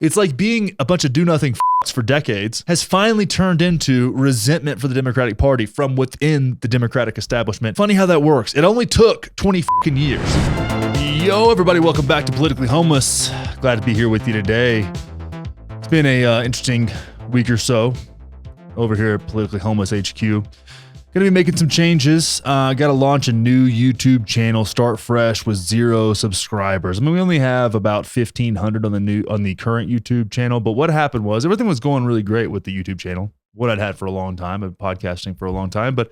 It's like being a bunch of do-nothing f***s for decades has finally turned into resentment for the Democratic Party from within the Democratic establishment. Funny how that works. It only took 20 fucking years. Yo, everybody, welcome back to Politically Homeless. Glad to be here with you today. It's been a interesting week or so over here at Politically Homeless HQ. Going to be making some changes. Got to launch a new YouTube channel, start fresh with 0 subscribers. I mean, we only have about 1,500 on the current YouTube channel. But what happened was everything was going really great with the YouTube channel. What I'd had for a long time, I've been podcasting for a long time, but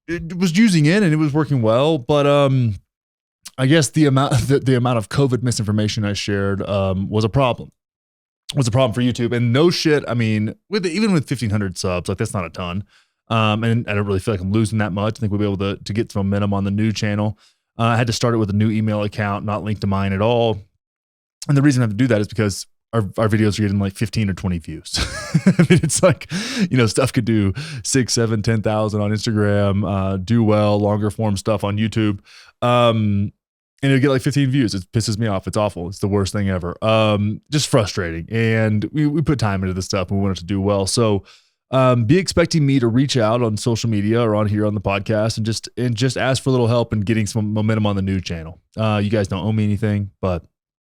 it was using it and it was working well. But I guess the amount of COVID misinformation I shared was a problem. Was a problem for YouTube. And no shit. I mean, even with 1,500 subs, like that's not a ton. And I don't really feel like I'm losing that much. I think we'll be able to get some momentum on the new channel. I had to start it with a new email account, not linked to mine at all. And the reason I have to do that is because our videos are getting like 15 or 20 views. I mean, it's like, stuff could do 6, 7, 10,000 on Instagram, do well, longer form stuff on YouTube. And it'll get like 15 views. It pisses me off. It's awful. It's the worst thing ever. Just frustrating. And we put time into this stuff and we want it to do well. So, be expecting me to reach out on social media or on here on the podcast and just ask for a little help in getting some momentum on the new channel. You guys don't owe me anything, but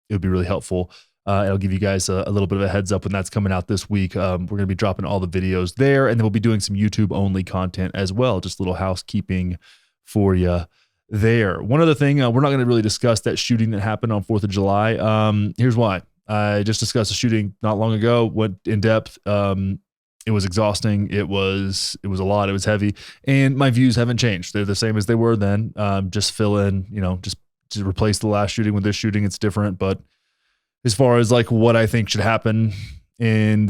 it would be really helpful. It'll give you guys a little bit of a heads up when that's coming out this week. We're going to be dropping all the videos there, and then we'll be doing some YouTube only content as well. Just a little housekeeping for you there. One other thing, we're not going to really discuss that shooting that happened on 4th of July. Here's why. I just discussed a shooting not long ago, went in depth. It was exhausting. It was a lot. It was heavy. And my views haven't changed. They're the same as they were then. Just fill in, just to replace the last shooting with this shooting. It's different. But as far as like what I think should happen in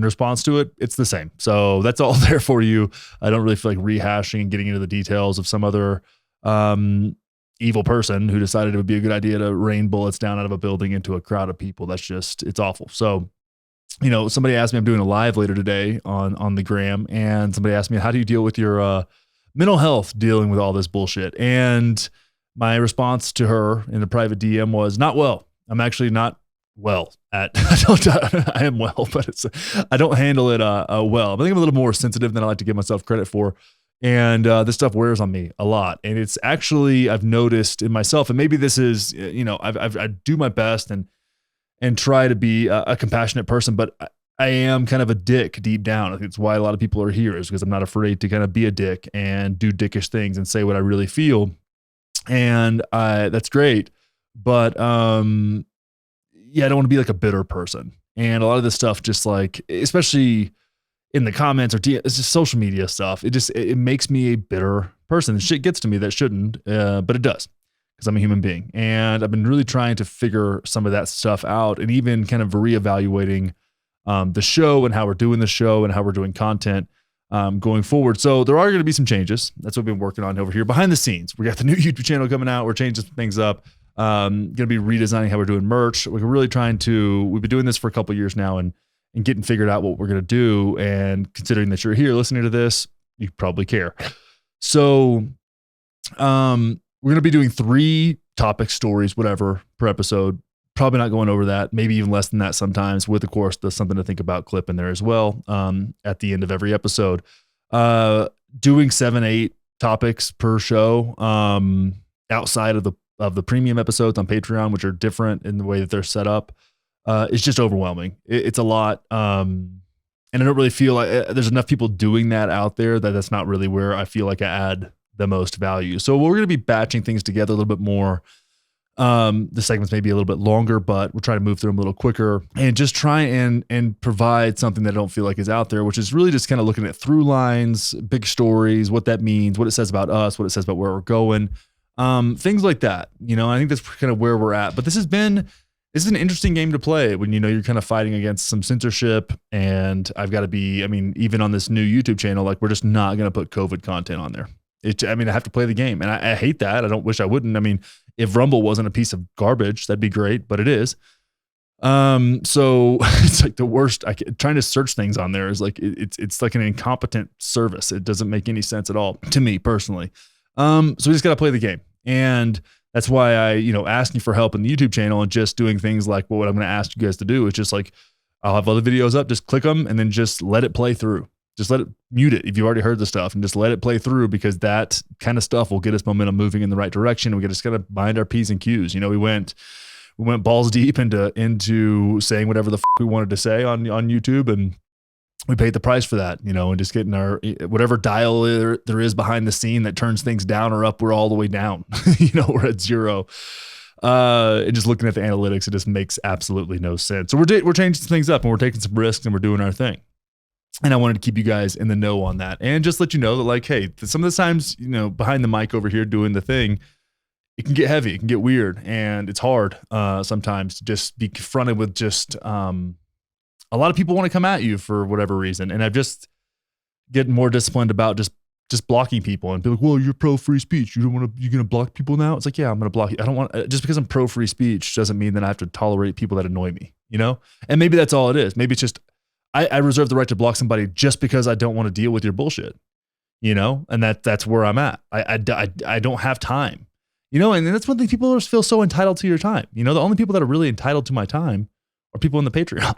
response to it, it's the same. So that's all there for you. I don't really feel like rehashing and getting into the details of some other evil person who decided it would be a good idea to rain bullets down out of a building into a crowd of people. It's awful. So, somebody asked me, I'm doing a live later today on the gram, and somebody asked me, how do you deal with your mental health dealing with all this bullshit? And my response to her in a private DM was, not well. I'm actually not well at, I am well, but I don't handle it well. I think I'm a little more sensitive than I like to give myself credit for. And this stuff wears on me a lot. And it's actually, I've noticed in myself, and maybe this is, I do my best and try to be a compassionate person, but I am kind of a dick deep down. I think it's why a lot of people are here, is because I'm not afraid to kind of be a dick and do dickish things and say what I really feel. And that's great. But I don't want to be like a bitter person. And a lot of this stuff, just like, especially in the comments or it's just social media stuff. It makes me a bitter person. Shit gets to me that shouldn't, but it does. Because I'm a human being. And I've been really trying to figure some of that stuff out, and even kind of reevaluating the show and how we're doing the show and how we're doing content going forward. So there are going to be some changes. That's what we've been working on over here behind the scenes. We got the new YouTube channel coming out. We're changing some things up. Going to be redesigning how we're doing merch. We're really we've been doing this for a couple of years now and getting figured out what we're going to do. And considering that you're here listening to this, you probably care. So, we're going to be doing 3 topic stories, whatever, per episode. Probably not going over that, maybe even less than that sometimes, with, of course, the something to think about clip in there as well at the end of every episode. Doing 7, 8 topics per show outside of the premium episodes on Patreon, which are different in the way that they're set up. It's just overwhelming. It's a lot. And I don't really feel like there's enough people doing that out there that's not really where I feel like I add the most value. So we're going to be batching things together a little bit more. The segments may be a little bit longer, but we'll try to move through them a little quicker and just try and provide something that I don't feel like is out there, which is really just kind of looking at through lines, big stories, what that means, what it says about us, what it says about where we're going, things like that. I think that's kind of where we're at. But this is an interesting game to play when you're kind of fighting against some censorship, and I've got to be, even on this new YouTube channel, like we're just not going to put COVID content on there. I have to play the game, and I hate that. I don't wish I wouldn't. If Rumble wasn't a piece of garbage, that'd be great, but it is. So it's like the worst. Trying to search things on there is like, it's like an incompetent service. It doesn't make any sense at all to me personally. So we just got to play the game. And That's why I, asking for help in the YouTube channel and just doing things like what I'm going to ask you guys to do is just like, I'll have other videos up, just click them and then just let it play through. Just let it mute it if you've already heard the stuff and just let it play through, because that kind of stuff will get us momentum moving in the right direction. We just got to mind our P's and Q's. We went balls deep into saying whatever the we wanted to say on YouTube, and we paid the price for that, and just getting our whatever dial there is behind the scene that turns things down or up, we're all the way down. We're at zero. And just looking at the analytics, it just makes absolutely no sense. So we're changing things up and we're taking some risks and we're doing our thing. And I wanted to keep you guys in the know on that and just let you know that, like, hey, some of the times, behind the mic over here doing the thing, it can get heavy, it can get weird, and it's hard sometimes to just be confronted with just a lot of people want to come at you for whatever reason. And I've just getting more disciplined about just blocking people and be like, well, you're pro free speech. You're going to block people now. It's like, yeah, I'm going to block you. I don't want, just because I'm pro free speech doesn't mean that I have to tolerate people that annoy me, And maybe that's all it is. Maybe it's just, I reserve the right to block somebody just because I don't want to deal with your bullshit, and that's where I'm at. I don't have time, and that's one thing, people feel so entitled to your time. The only people that are really entitled to my time are people in the Patreon.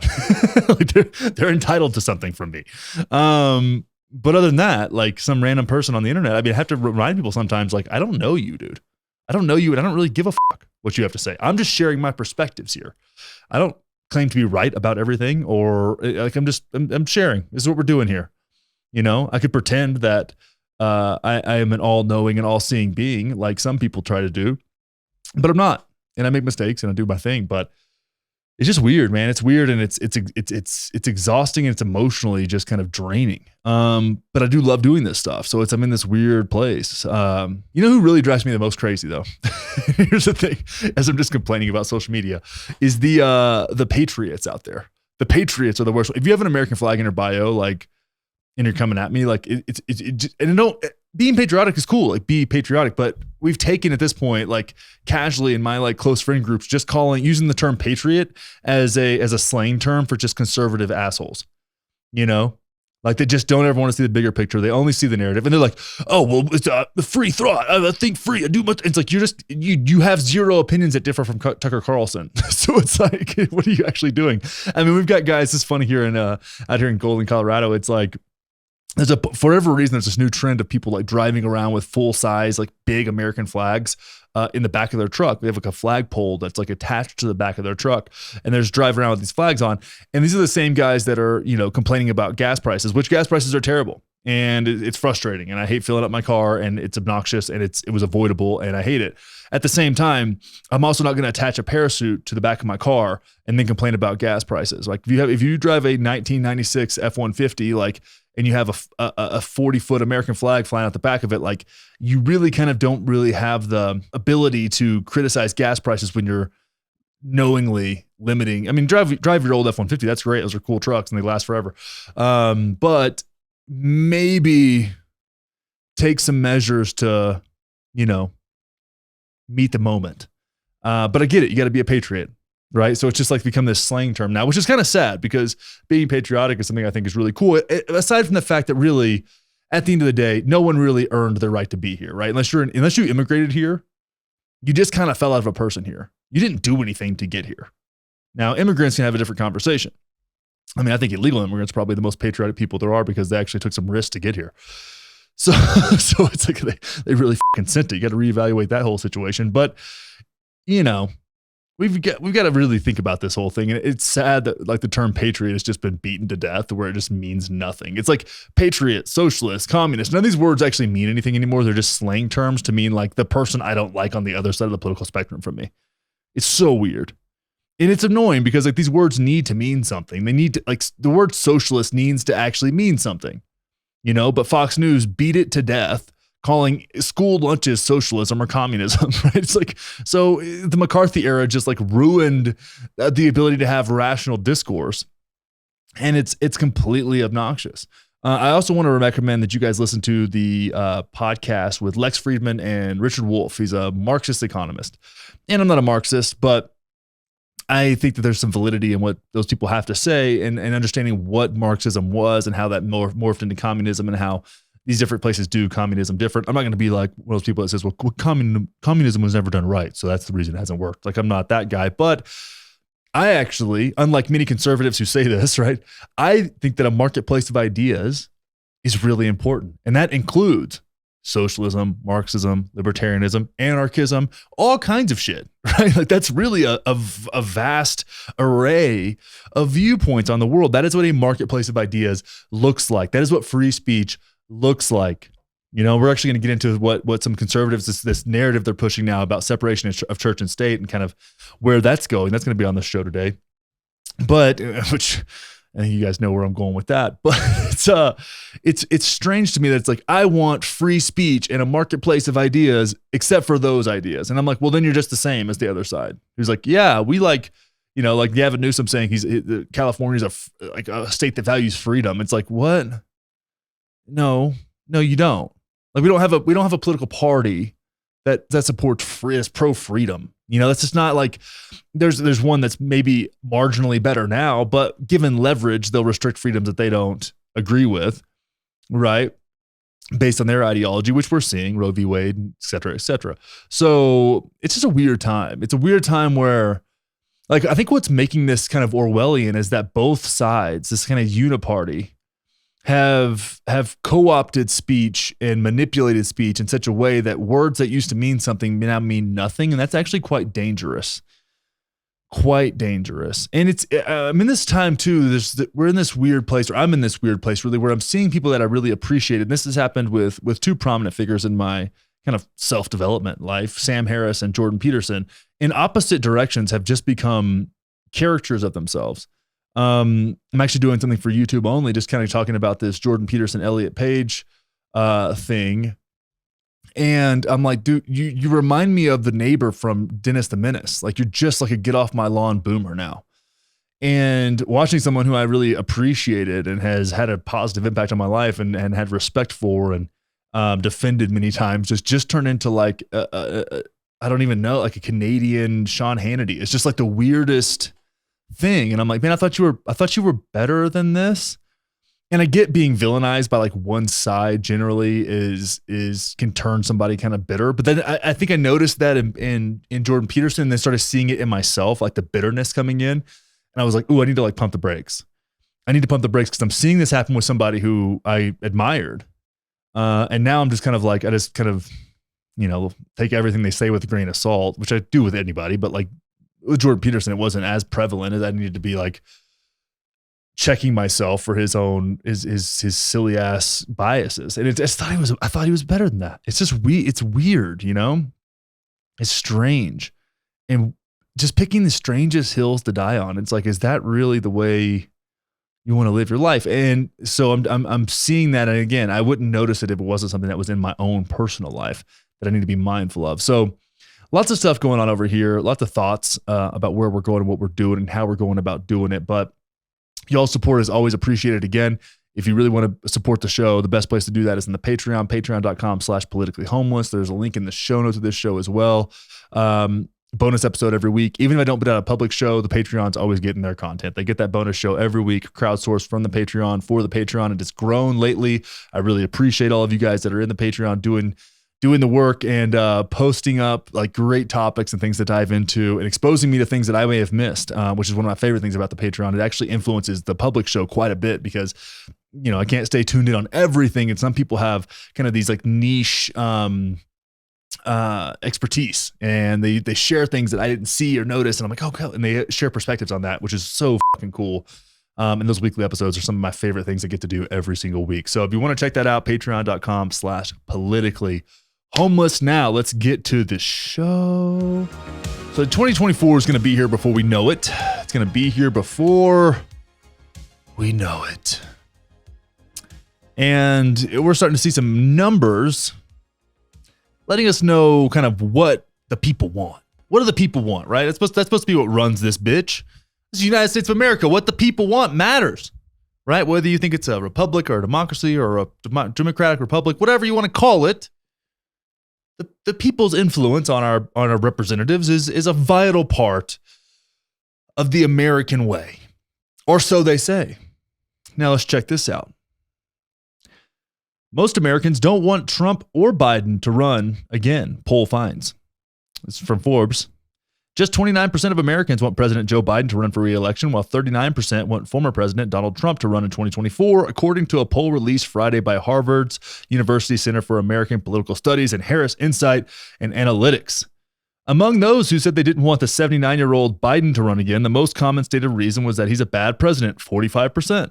Like they're entitled to something from me. But other than that, like some random person on the internet, I mean, I have to remind people sometimes, like, I don't know you, dude. I don't know you, and I don't really give a fuck what you have to say. I'm just sharing my perspectives here. I don't claim to be right about everything, or like I'm sharing. This is what we're doing here. I could pretend that I am an all-knowing and all-seeing being, like some people try to do, but I'm not. And I make mistakes and I do my thing, but it's just weird, man. It's weird, and it's exhausting, and it's emotionally just kind of draining. But I do love doing this stuff. So I'm in this weird place. Who really drives me the most crazy though? Here's the thing, as I'm just complaining about social media, is the patriots out there. The patriots are the worst. If you have an American flag in your bio, like, and you're coming at me, like being patriotic is cool. Like, be patriotic, but we've taken at this point, like casually in my like close friend groups, just using the term patriot as a slang term for just conservative assholes. Like they just don't ever want to see the bigger picture. They only see the narrative, and they're like, "Oh, well, it's the free thought. I think free. I do much." It's like you have zero opinions that differ from Tucker Carlson. So it's like, what are you actually doing? I mean, we've got guys. It's funny here out here in Golden, Colorado. It's like, for whatever reason, there's this new trend of people like driving around with full size, like big American flags in the back of their truck. They have like a flagpole that's like attached to the back of their truck, and they're just driving around with these flags on. And these are the same guys that are, complaining about gas prices, which gas prices are terrible. And it's frustrating, and I hate filling up my car, and it's obnoxious, and it was avoidable, and I hate it. At the same time, I'm also not going to attach a parachute to the back of my car and then complain about gas prices. Like if you drive a 1996 F-150, like, and you have a 40-foot American flag flying out the back of it, like, you really kind of don't really have the ability to criticize gas prices when you're knowingly limiting. I mean, drive your old F-150. That's great. Those are cool trucks and they last forever. But maybe take some measures to, meet the moment. But I get it. You got to be a patriot, right? So it's just like become this slang term now, which is kind of sad, because being patriotic is something I think is really cool. Aside from the fact that really, at the end of the day, no one really earned the right to be here, right? Unless you immigrated here, you just kind of fell out of a person here. You didn't do anything to get here. Now, immigrants can have a different conversation. I mean, I think illegal immigrants are probably the most patriotic people there are, because they actually took some risks to get here. So it's like they really fucking sent it. You got to reevaluate that whole situation. But, we've got to really think about this whole thing. And it's sad that like the term patriot has just been beaten to death, where it just means nothing. It's like patriot, socialist, communist. None of these words actually mean anything anymore. They're just slang terms to mean like the person I don't like on the other side of the political spectrum from me. It's so weird. And it's annoying, because like these words need to mean something. They need to, like, the word socialist needs to actually mean something, but Fox News beat it to death, calling school lunches socialism or communism, right? It's like, so the McCarthy era just like ruined the ability to have rational discourse, and it's completely obnoxious. I also want to recommend that you guys listen to the podcast with Lex Friedman and Richard Wolff. He's a Marxist economist, and I'm not a Marxist, but I think that there's some validity in what those people have to say, and understanding what Marxism was and how that morphed into communism, and how these different places do communism different. I'm not going to be like one of those people that says, well, communism was never done right, so that's the reason it hasn't worked. Like, I'm not that guy. But I actually, unlike many conservatives who say this, right, I think that a marketplace of ideas is really important. And that includes socialism, Marxism, libertarianism, anarchism, all kinds of shit, right? Like, that's really a vast array of viewpoints on the world. That is what a marketplace of ideas looks like. That is what free speech looks like. You know, we're actually going to get into what some conservatives, this narrative they're pushing now about separation of church and state and kind of where that's going. That's going to be on the show today. But, which, and you guys know where I'm going with that, but it's strange to me that it's like, I want free speech and a marketplace of ideas, except for those ideas. And I'm like, well, then you're just the same as the other side. He's like, yeah, we like, you know, like Gavin Newsom saying California's a state that values freedom. It's like, what? No, you don't. Like, we don't have a political party that supports is pro freedom. You know, that's just not like there's one that's maybe marginally better now, but given leverage, they'll restrict freedoms that they don't agree with, right? Based on their ideology, which we're seeing, Roe v. Wade, et cetera, et cetera. So it's just a weird time. It's a weird time where, like, I think what's making this kind of Orwellian is that both sides, this kind of uniparty, have co-opted speech and manipulated speech in such a way that words that used to mean something now mean nothing. And that's actually quite dangerous. And it's, I'm in this time too, we're in this weird place, or I'm in this weird place really, where I'm seeing people that I really appreciated. This has happened with two prominent figures in my kind of self-development life, Sam Harris and Jordan Peterson, in opposite directions, have just become characters of themselves. I'm actually doing something for YouTube only, just kind of talking about this Jordan Peterson, Elliot Page thing. And I'm like, dude, you remind me of the neighbor from Dennis the Menace. Like, you're just like a get off my lawn boomer now. And watching someone who I really appreciated and has had a positive impact on my life and had respect for and defended many times just turned into like, I don't even know, like a Canadian Sean Hannity. It's just like the weirdest thing. And I'm like, man, I thought you were better than this. And I get being villainized by like one side generally can turn somebody kind of bitter. But then I think I noticed that in Jordan Peterson, and then started seeing it in myself, like the bitterness coming in. And I was like, ooh, I need to like pump the brakes. I need to pump the brakes because I'm seeing this happen with somebody who I admired. And now I'm just kind of like, I just kind of, you know, take everything they say with a grain of salt, which I do with anybody, but like with Jordan Peterson, it wasn't as prevalent as I needed to be like checking myself for his silly ass biases. And I thought he was better than that. It's just it's weird, you know, it's strange. And just picking the strangest hills to die on. It's like, is that really the way you want to live your life? And so I'm seeing that. And again, I wouldn't notice it if it wasn't something that was in my own personal life that I need to be mindful of. So lots of stuff going on over here, lots of thoughts about where we're going and what we're doing and how we're going about doing it. But y'all's support is always appreciated. Again, if you really want to support the show, the best place to do that is in the Patreon, patreon.com/politicallyhomeless. There's a link in the show notes of this show as well. Bonus episode every week. Even if I don't put out a public show, the Patreon's always getting their content. They get that bonus show every week, crowdsourced from the Patreon for the Patreon. And it's grown lately. I really appreciate all of you guys that are in the Patreon doing the work and posting up like great topics and things to dive into and exposing me to things that I may have missed, which is one of my favorite things about the Patreon. It actually influences the public show quite a bit because, you know, I can't stay tuned in on everything. And some people have kind of these like niche expertise and they share things that I didn't see or notice. And I'm like, oh, cool. And they share perspectives on that, which is so fucking cool. And those weekly episodes are some of my favorite things I get to do every single week. So if you want to check that out, patreon.com/politically homeless. Now let's get to the show. So 2024 is going to be here before we know it. It's going to be here before we know it. And we're starting to see some numbers letting us know kind of what the people want. What do the people want, right? That's supposed to be what runs this bitch. This is the United States of America. What the people want matters, right? Whether you think it's a republic or a democracy or a democratic republic, whatever you want to call it, the people's influence on our representatives is a vital part of the American way, or so they say. Now let's check this out. Most Americans don't want Trump or Biden to run again, poll finds. This is from Forbes. Just 29% of Americans want President Joe Biden to run for re-election, while 39% want former President Donald Trump to run in 2024, according to a poll released Friday by Harvard's University Center for American Political Studies and Harris Insight and Analytics. Among those who said they didn't want the 79-year-old Biden to run again, the most common stated reason was that he's a bad president, 45%.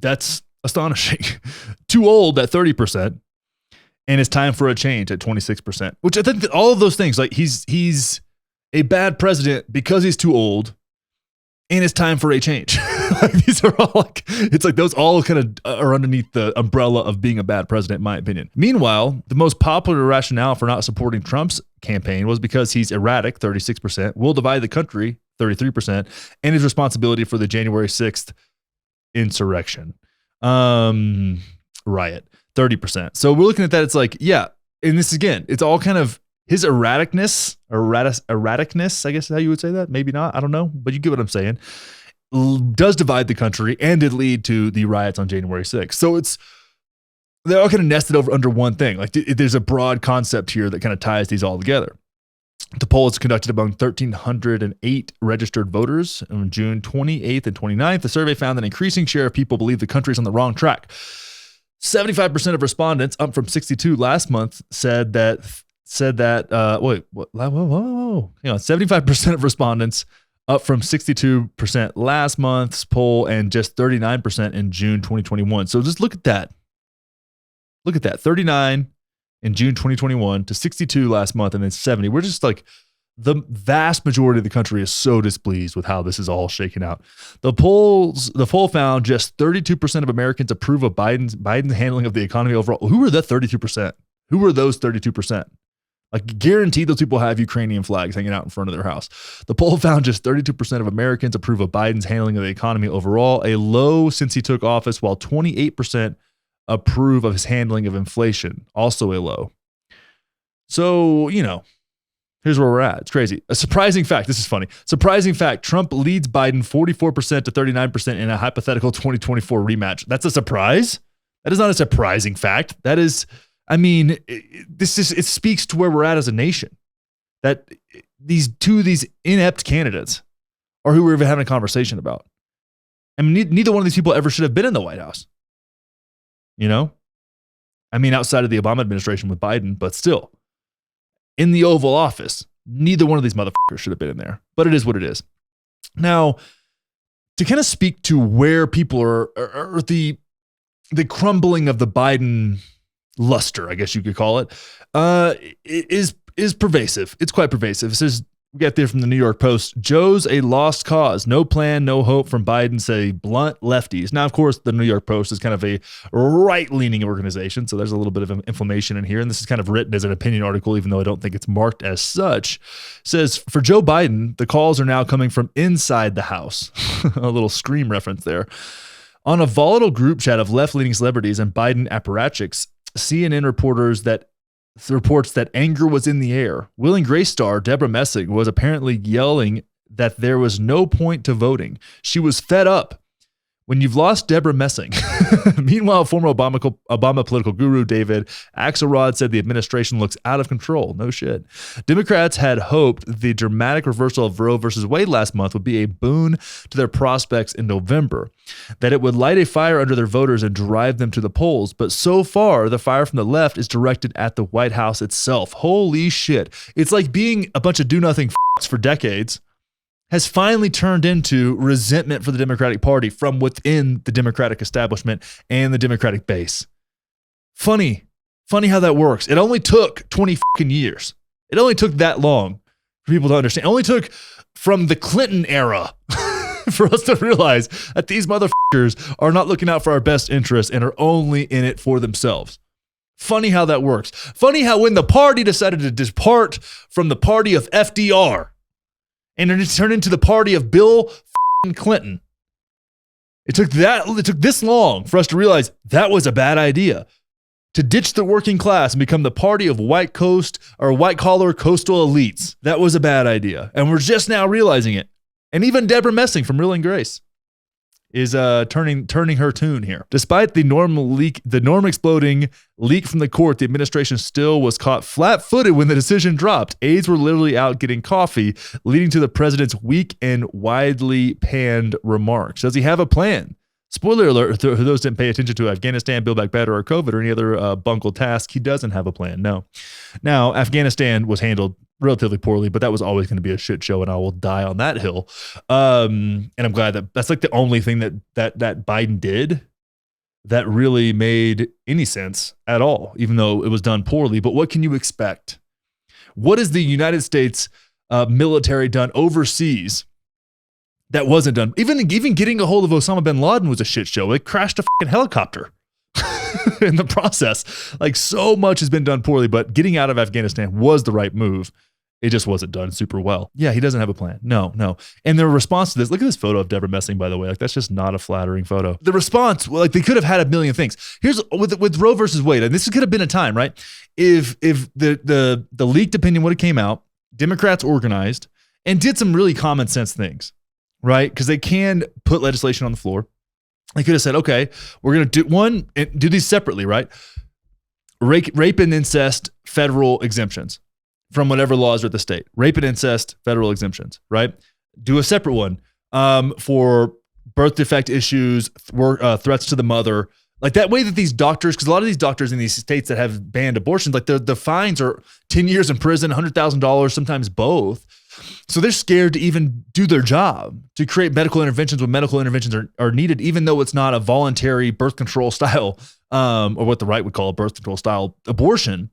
That's astonishing. Too old at 30%. And it's time for a change at 26%, which I think that all of those things, like he's a bad president because he's too old, and it's time for a change. Like, these are all like, it's like those all kind of are underneath the umbrella of being a bad president, in my opinion. Meanwhile, the most popular rationale for not supporting Trump's campaign was because he's erratic, 36%, will divide the country, 33%, and his responsibility for the January 6th insurrection, riot, 30%. So we're looking at that. It's like, yeah. And this, again, it's all kind of his erraticness, I guess is how you would say that. Maybe not. I don't know. But you get what I'm saying. Does divide the country and did lead to the riots on January 6th. So they're all kind of nested under one thing. Like, there's a broad concept here that kind of ties these all together. The poll is conducted among 1,308 registered voters on June 28th and 29th. The survey found that an increasing share of people believe the country is on the wrong track. 75% of respondents, up from 62 last month, said that. Whoa. Hang on. 75% of respondents, up from 62% last month's poll and just 39% in June 2021. So just look at that. Look at that. 39 in June 2021 to 62 last month and then 70. We're just like, the vast majority of the country is so displeased with how this is all shaken out. The poll found just 32% of Americans approve of Biden's handling of the economy overall. Who were that 32%? Who were those 32%? Like, guaranteed those people have Ukrainian flags hanging out in front of their house. The poll found just 32% of Americans approve of Biden's handling of the economy overall, a low since he took office, while 28% approve of his handling of inflation, also a low. So, here's where we're at. It's crazy. A surprising fact. This is funny. Surprising fact. Trump leads Biden 44% to 39% in a hypothetical 2024 rematch. That's a surprise? That is not a surprising fact. That is, it speaks to where we're at as a nation. That these inept candidates are who we're even having a conversation about. Neither one of these people ever should have been in the White House. Outside of the Obama administration with Biden, but still. In the Oval Office, neither one of these motherfuckers should have been in there, but it is what it is. Now, to kind of speak to where people are the crumbling of the Biden luster, I guess you could call it, is pervasive. It's quite pervasive. It says, we got there from the New York Post, Joe's a lost cause. No plan, no hope from Biden, say blunt lefties. Now, of course, the New York Post is kind of a right-leaning organization, so there's a little bit of inflammation in here, and this is kind of written as an opinion article, even though I don't think it's marked as such. It says, for Joe Biden, the calls are now coming from inside the House. A little Scream reference there. On a volatile group chat of left-leaning celebrities and Biden apparatchiks, CNN reports that anger was in the air. Will and Grace star Deborah Messing was apparently yelling that there was no point to voting. She was fed up. When you've lost Deborah Messing. Meanwhile, former Obama political guru David Axelrod said the administration looks out of control. No shit. Democrats had hoped the dramatic reversal of Roe versus Wade last month would be a boon to their prospects in November, that it would light a fire under their voters and drive them to the polls. But so far, the fire from the left is directed at the White House itself. Holy shit. It's like being a bunch of do-nothing for decades has finally turned into resentment for the Democratic Party from within the Democratic establishment and the Democratic base. Funny how that works. It only took 20 fucking years. It only took that long for people to understand. It only took from the Clinton era for us to realize that these motherfuckers are not looking out for our best interests and are only in it for themselves. Funny how that works. Funny how when the party decided to depart from the party of FDR, and it turned into the party of Bill Clinton. It took this long for us to realize that was a bad idea. To ditch the working class and become the party of white collar coastal elites. That was a bad idea. And we're just now realizing it. And even Deborah Messing from Will and Grace. is turning her tune here. Despite the norm exploding leak from the court, the administration still was caught flat-footed when the decision dropped. Aides were literally out getting coffee, leading to the president's weak and widely panned remarks. Does he have a plan? Spoiler alert, for those who didn't pay attention to Afghanistan, Build Back Better, or COVID, or any other bungled task, he doesn't have a plan, no. Now, Afghanistan was handled relatively poorly, but that was always going to be a shit show, and I will die on that hill. And I'm glad that that's like the only thing that Biden did that really made any sense at all, even though it was done poorly. But what can you expect? What has the United States military done overseas that wasn't done? Even getting a hold of Osama bin Laden was a shit show. It crashed a fucking helicopter in the process. Like, so much has been done poorly, but getting out of Afghanistan was the right move. It just wasn't done super well. Yeah, he doesn't have a plan. No. And their response to this, look at this photo of Deborah Messing, by the way. Like, that's just not a flattering photo. The response, well, like, they could have had a million things. Here's with Roe versus Wade, and this could have been a time, right? If the leaked opinion would have came out, Democrats organized and did some really common sense things, right? Because they can put legislation on the floor. They could have said, okay, we're going to do these separately, right? Rape and incest, federal exemptions from whatever laws are at the state. Rape and incest, federal exemptions, right? Do a separate one for birth defect issues, threats to the mother. Like, that way that these doctors, because a lot of these doctors in these states that have banned abortions, like the fines are 10 years in prison, $100,000, sometimes both. So they're scared to even do their job, to create medical interventions when medical interventions are needed, even though it's not a voluntary birth control style, or what the right would call a birth control style abortion.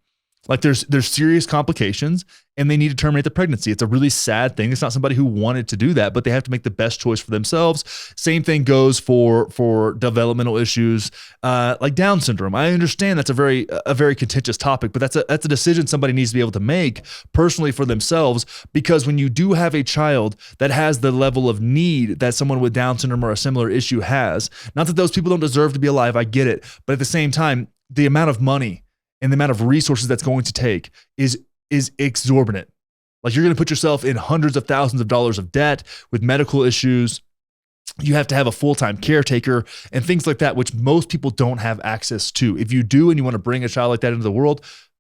Like, there's serious complications, and they need to terminate the pregnancy. It's a really sad thing. It's not somebody who wanted to do that, but they have to make the best choice for themselves. Same thing goes for developmental issues like Down syndrome. I understand that's a very contentious topic, but that's a decision somebody needs to be able to make personally for themselves, because when you do have a child that has the level of need that someone with Down syndrome or a similar issue has, not that those people don't deserve to be alive, I get it, but at the same time, the amount of money and the amount of resources that's going to take is exorbitant. Like, you're going to put yourself in hundreds of thousands of dollars of debt with medical issues. You have to have a full-time caretaker and things like that, which most people don't have access to. If you do and you want to bring a child like that into the world,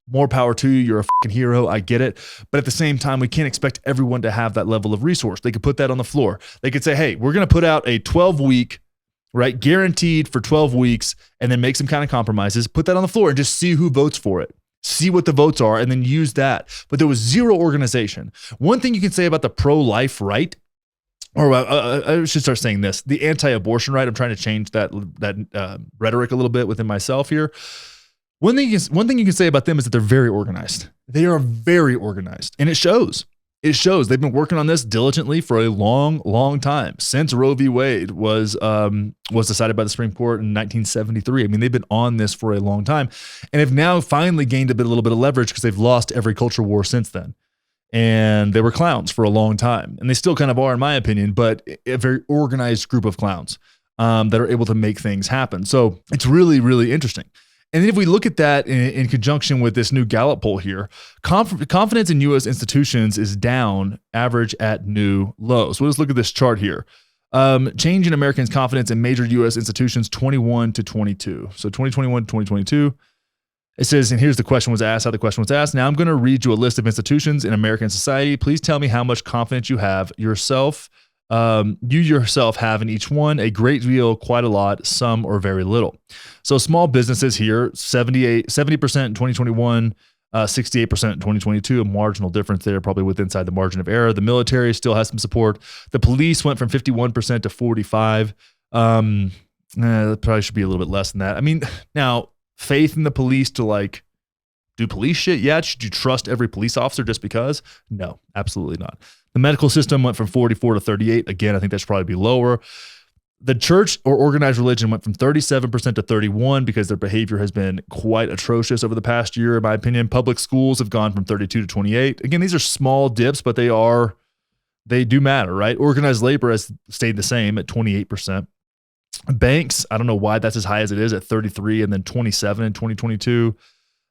more power to you. You're a fucking hero. I get it. But at the same time, we can't expect everyone to have that level of resource. They could put that on the floor. They could say, hey, we're going to put out a 12-week, right, guaranteed for 12 weeks, and then make some kind of compromises, put that on the floor and just see who votes for it. See what the votes are and then use that. But there was zero organization. One thing you can say about the pro-life right, or I should start saying this, the anti-abortion right, I'm trying to change that rhetoric a little bit within myself here. One thing you can say about them is that they're very organized. They are very organized, and it shows. It shows. They've been working on this diligently for a long, long time, since Roe v. Wade was decided by the Supreme Court in 1973. I mean, they've been on this for a long time, and have now finally gained a little bit of leverage because they've lost every culture war since then. And they were clowns for a long time, and they still kind of are, in my opinion, but a very organized group of clowns that are able to make things happen. So it's really, really interesting. And then if we look at that in conjunction with this new Gallup poll here, confidence in U.S. institutions is down, average at new lows. So let's look at this chart here. Change in Americans' confidence in major U.S. institutions 21 to 22. So 2021 to 2022. It says, and here's the question was asked, how the question was asked. Now I'm going to read you a list of institutions in American society. Please tell me how much confidence you have yourself have in each one: a great deal, quite a lot, some, or very little. So small businesses here, 70% in 2021, 68% in 2022, a marginal difference there, probably with inside the margin of error. The military still has some support. The police went from 51% to 45%. That probably should be a little bit less than that. I mean, now, faith in the police to like do police shit? Yeah. Should you trust every police officer just because? No, absolutely not. The medical system went from 44 to 38. Again, I think that should probably be lower. The church or organized religion went from 37% to 31% because their behavior has been quite atrocious over the past year, in my opinion. Public schools have gone from 32 to 28. Again, these are small dips, but they do matter, right? Organized labor has stayed the same at 28%. Banks, I don't know why that's as high as it is at 33% and then 27% in 2022.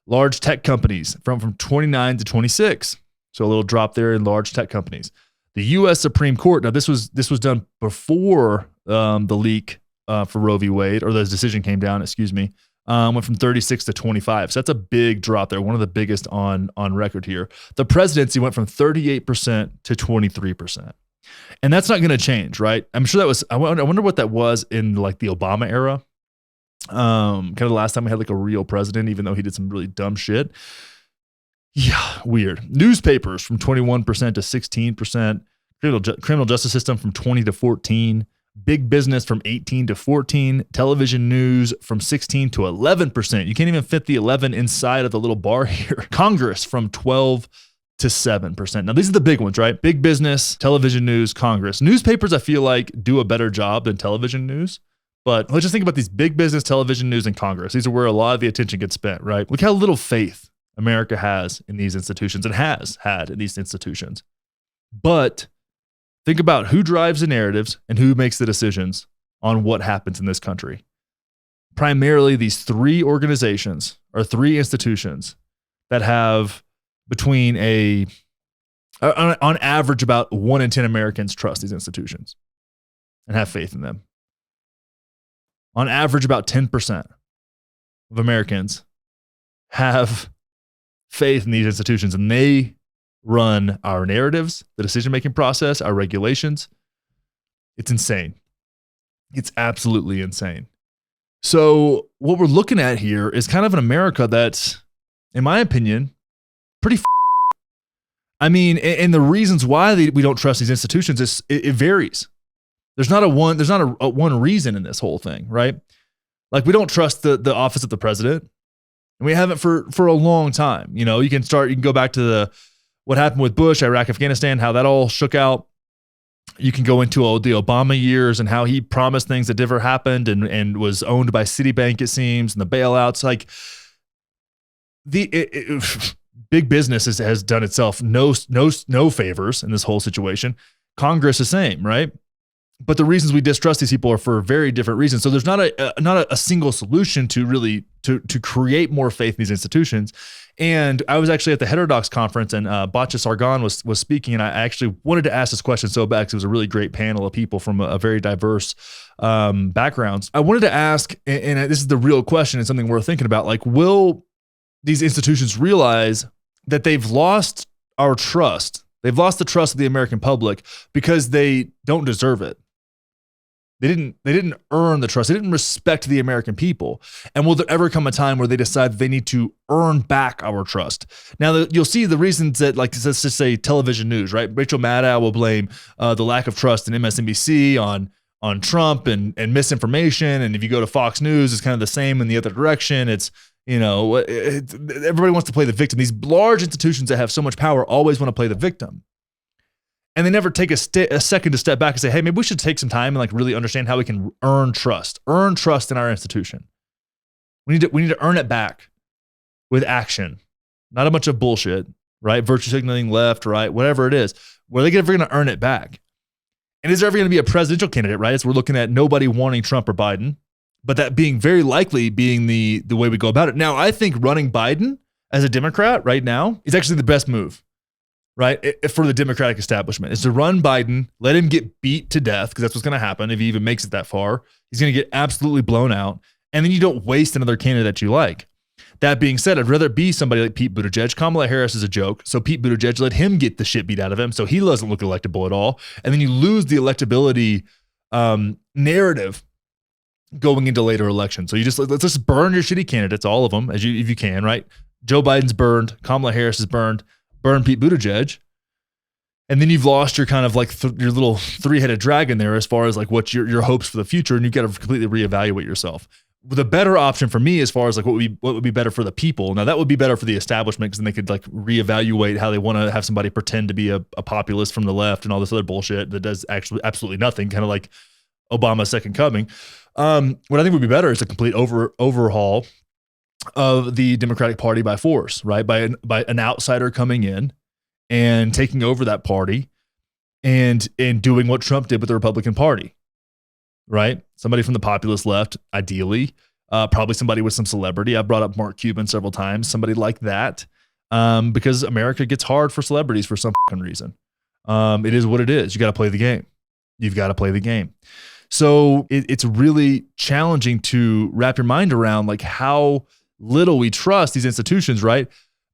Large tech companies from 29% to 26%. So a little drop there in large tech companies. The U.S. Supreme Court. Now this was done before the leak for Roe v. Wade, or the decision came down, excuse me, went from 36 to 25. So that's a big drop there, one of the biggest on record here. The presidency went from 38% to 23%. And that's not going to change, right? I'm sure that was, I wonder what that was in like the Obama era. Kind of the last time we had like a real president, even though he did some really dumb shit. Yeah, weird. Newspapers from 21% to 16%. Criminal justice system from 20 to 14. Big business from 18 to 14. Television news from 16 to 11%. You can't even fit the 11 inside of the little bar here. Congress from 12 to 7%. Now, these are the big ones, right? Big business, television news, Congress. Newspapers, I feel like, do a better job than television news. But let's just think about these big business, television news, and Congress. These are where a lot of the attention gets spent, right? Look how little faith America has in these institutions and has had in these institutions. But think about who drives the narratives and who makes the decisions on what happens in this country. Primarily these three organizations or three institutions that have between on average, about 1 in 10 Americans trust these institutions and have faith in them. On average, about 10% of Americans have faith in these institutions, and they run our narratives, the decision-making process, our regulations. It's insane. It's absolutely insane. So what we're looking at here is kind of an America that's, in my opinion, pretty I mean, and the reasons why we don't trust these institutions is it varies. There's not a one reason in this whole thing, right? Like, we don't trust the office of the president, and we haven't for a long time. You know, you can go back to what happened with Bush, Iraq, Afghanistan, how that all shook out. You can go into the Obama years and how he promised things that never happened and was owned by Citibank, it seems, and the bailouts. Like, big business has done itself no favors in this whole situation. Congress the same, right? But the reasons we distrust these people are for very different reasons. So there's not a single solution to really to create more faith in these institutions. And I was actually at the Heterodox conference, and Batya Sargon was speaking, and I actually wanted to ask this question so bad because it was a really great panel of people from a very diverse backgrounds. I wanted to ask, and this is the real question, and something worth thinking about, like, will these institutions realize that they've lost our trust? They've lost the trust of the American public because they don't deserve it. They didn't earn the trust. They didn't respect the American people. And will there ever come a time where they decide they need to earn back our trust? Now, you'll see the reasons that, like, let's just say television news, right? Rachel Maddow will blame the lack of trust in MSNBC on Trump and misinformation. And if you go to Fox News, it's kind of the same in the other direction. It's, you know, everybody wants to play the victim. These large institutions that have so much power always want to play the victim. And they never take a second to step back and say, hey, maybe we should take some time and like really understand how we can earn trust in our institution. We need to earn it back with action, not a bunch of bullshit, right? Virtue signaling left, right, whatever it is. Where are they ever going to earn it back? And is there ever going to be a presidential candidate, right? As we're looking at nobody wanting Trump or Biden, but that being very likely being the way we go about it. Now, I think running Biden as a Democrat right now is actually the best move. Right, for the Democratic establishment, is to run Biden, let him get beat to death, because that's what's going to happen if he even makes it that far. He's going to get absolutely blown out, and then you don't waste another candidate that you like. That being said, I'd rather be somebody like Pete Buttigieg. Kamala Harris is a joke, so Pete Buttigieg, let him get the shit beat out of him, so he doesn't look electable at all, and then you lose the electability narrative going into later elections. So let's just burn your shitty candidates, all of them, if you can, right? Joe Biden's burned, Kamala Harris is burned. Burn Pete Buttigieg, and then you've lost your kind of like your little three-headed dragon there as far as like what's your hopes for the future, and you've got to completely reevaluate yourself. The better option for me, as far as like what would be better for the people. Now that would be better for the establishment, because then they could like reevaluate how they want to have somebody pretend to be a populist from the left and all this other bullshit that does actually absolutely nothing, kind of like Obama's second coming. What I think would be better is a complete overhaul of the Democratic Party by force, right? By an outsider coming in and taking over that party and doing what Trump did with the Republican Party, right? Somebody from the populist left, ideally, probably somebody with some celebrity. I brought up Mark Cuban several times, somebody like that, because America gets hard for celebrities for some fucking reason. It is what it is. You got to play the game. You've got to play the game. So it's really challenging to wrap your mind around like how little we trust these institutions, right?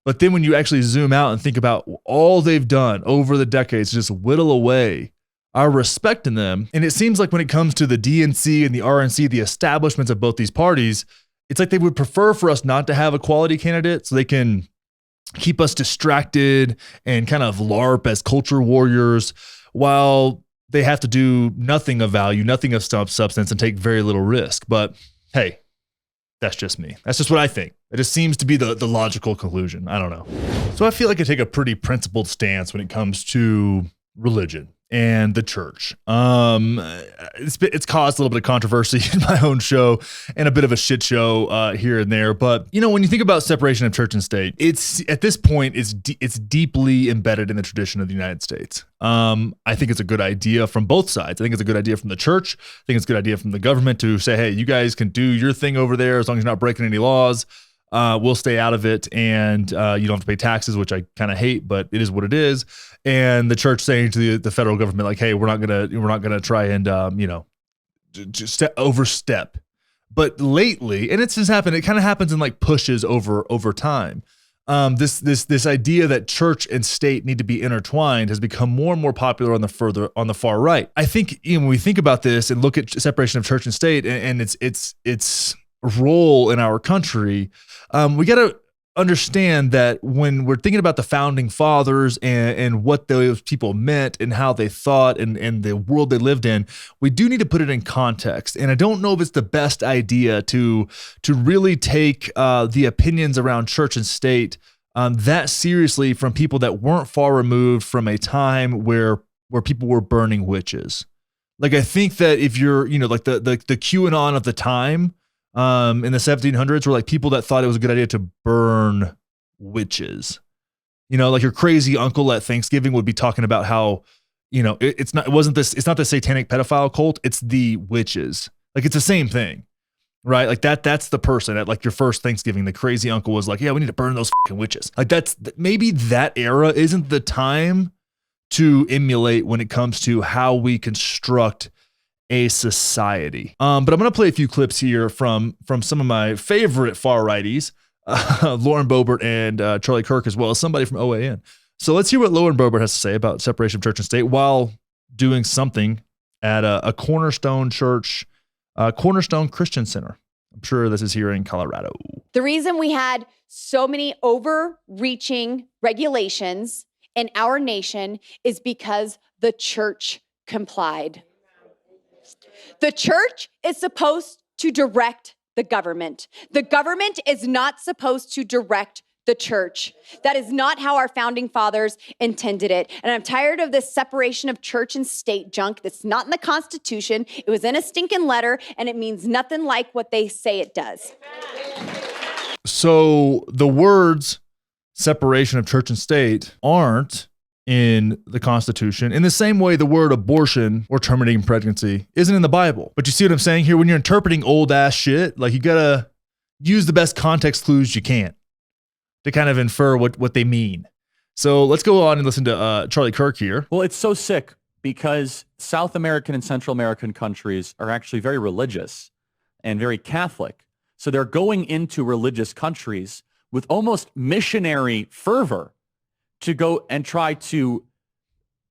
But then when you actually zoom out and think about all they've done over the decades, just whittle away our respect in them. And it seems like when it comes to the DNC and the RNC, the establishments of both these parties, it's like they would prefer for us not to have a quality candidate so they can keep us distracted and kind of LARP as culture warriors while they have to do nothing of value, nothing of substance, and take very little risk. But hey, that's just me. That's just what I think. It just seems to be the logical conclusion. I don't know. So I feel like I take a pretty principled stance when it comes to religion and the church. It's caused a little bit of controversy in my own show and a bit of a shit show here and there. But you know, when you think about separation of church and state, it's at this point it's deeply embedded in the tradition of the United States. I think it's a good idea from both sides. I think it's a good idea from the church. I think it's a good idea from the government to say, hey, you guys can do your thing over there as long as you're not breaking any laws. We'll stay out of it, and you don't have to pay taxes, which I kind of hate, but it is what it is. And the church saying to the federal government, like, "Hey, we're not gonna try and just overstep." But lately, and it's just happened. It kind of happens in like pushes over time. This idea that church and state need to be intertwined has become more and more popular on the far right. I think when we think about this and look at separation of church and state and its role in our country, we got to understand that when we're thinking about the founding fathers and what those people meant and how they thought and the world they lived in, we do need to put it in context. And I don't know if it's the best idea to really take the opinions around church and state that seriously from people that weren't far removed from a time where people were burning witches. Like, I think that if you're, like the QAnon of the time, in the 1700s were like people that thought it was a good idea to burn witches. Like your crazy uncle at Thanksgiving would be talking about how, it's not the satanic pedophile cult, it's the witches. Like it's the same thing, right? Like that's the person at like your first Thanksgiving, the crazy uncle was like, yeah, we need to burn those fucking witches. Like maybe that era isn't the time to emulate when it comes to how we construct a society. But I'm going to play a few clips here from some of my favorite far righties, Lauren Boebert and Charlie Kirk, as well as somebody from OAN. So let's hear what Lauren Boebert has to say about separation of church and state while doing something at a Cornerstone Church, Cornerstone Christian Center. I'm sure this is here in Colorado. The reason we had so many overreaching regulations in our nation is because the church complied. The church is supposed to direct the government. The government is not supposed to direct the church. That is not how our founding fathers intended it. And I'm tired of this separation of church and state junk that's not in the Constitution. It was in a stinking letter, and it means nothing like what they say it does. So the words separation of church and state aren't in the Constitution, in the same way the word abortion or terminating pregnancy isn't in the Bible. But you see what I'm saying here? When you're interpreting old ass shit, like you gotta use the best context clues you can to kind of infer what they mean. So let's go on and listen to Charlie Kirk here. Well, it's so sick because South American and Central American countries are actually very religious and very Catholic. So they're going into religious countries with almost missionary fervor to go and try to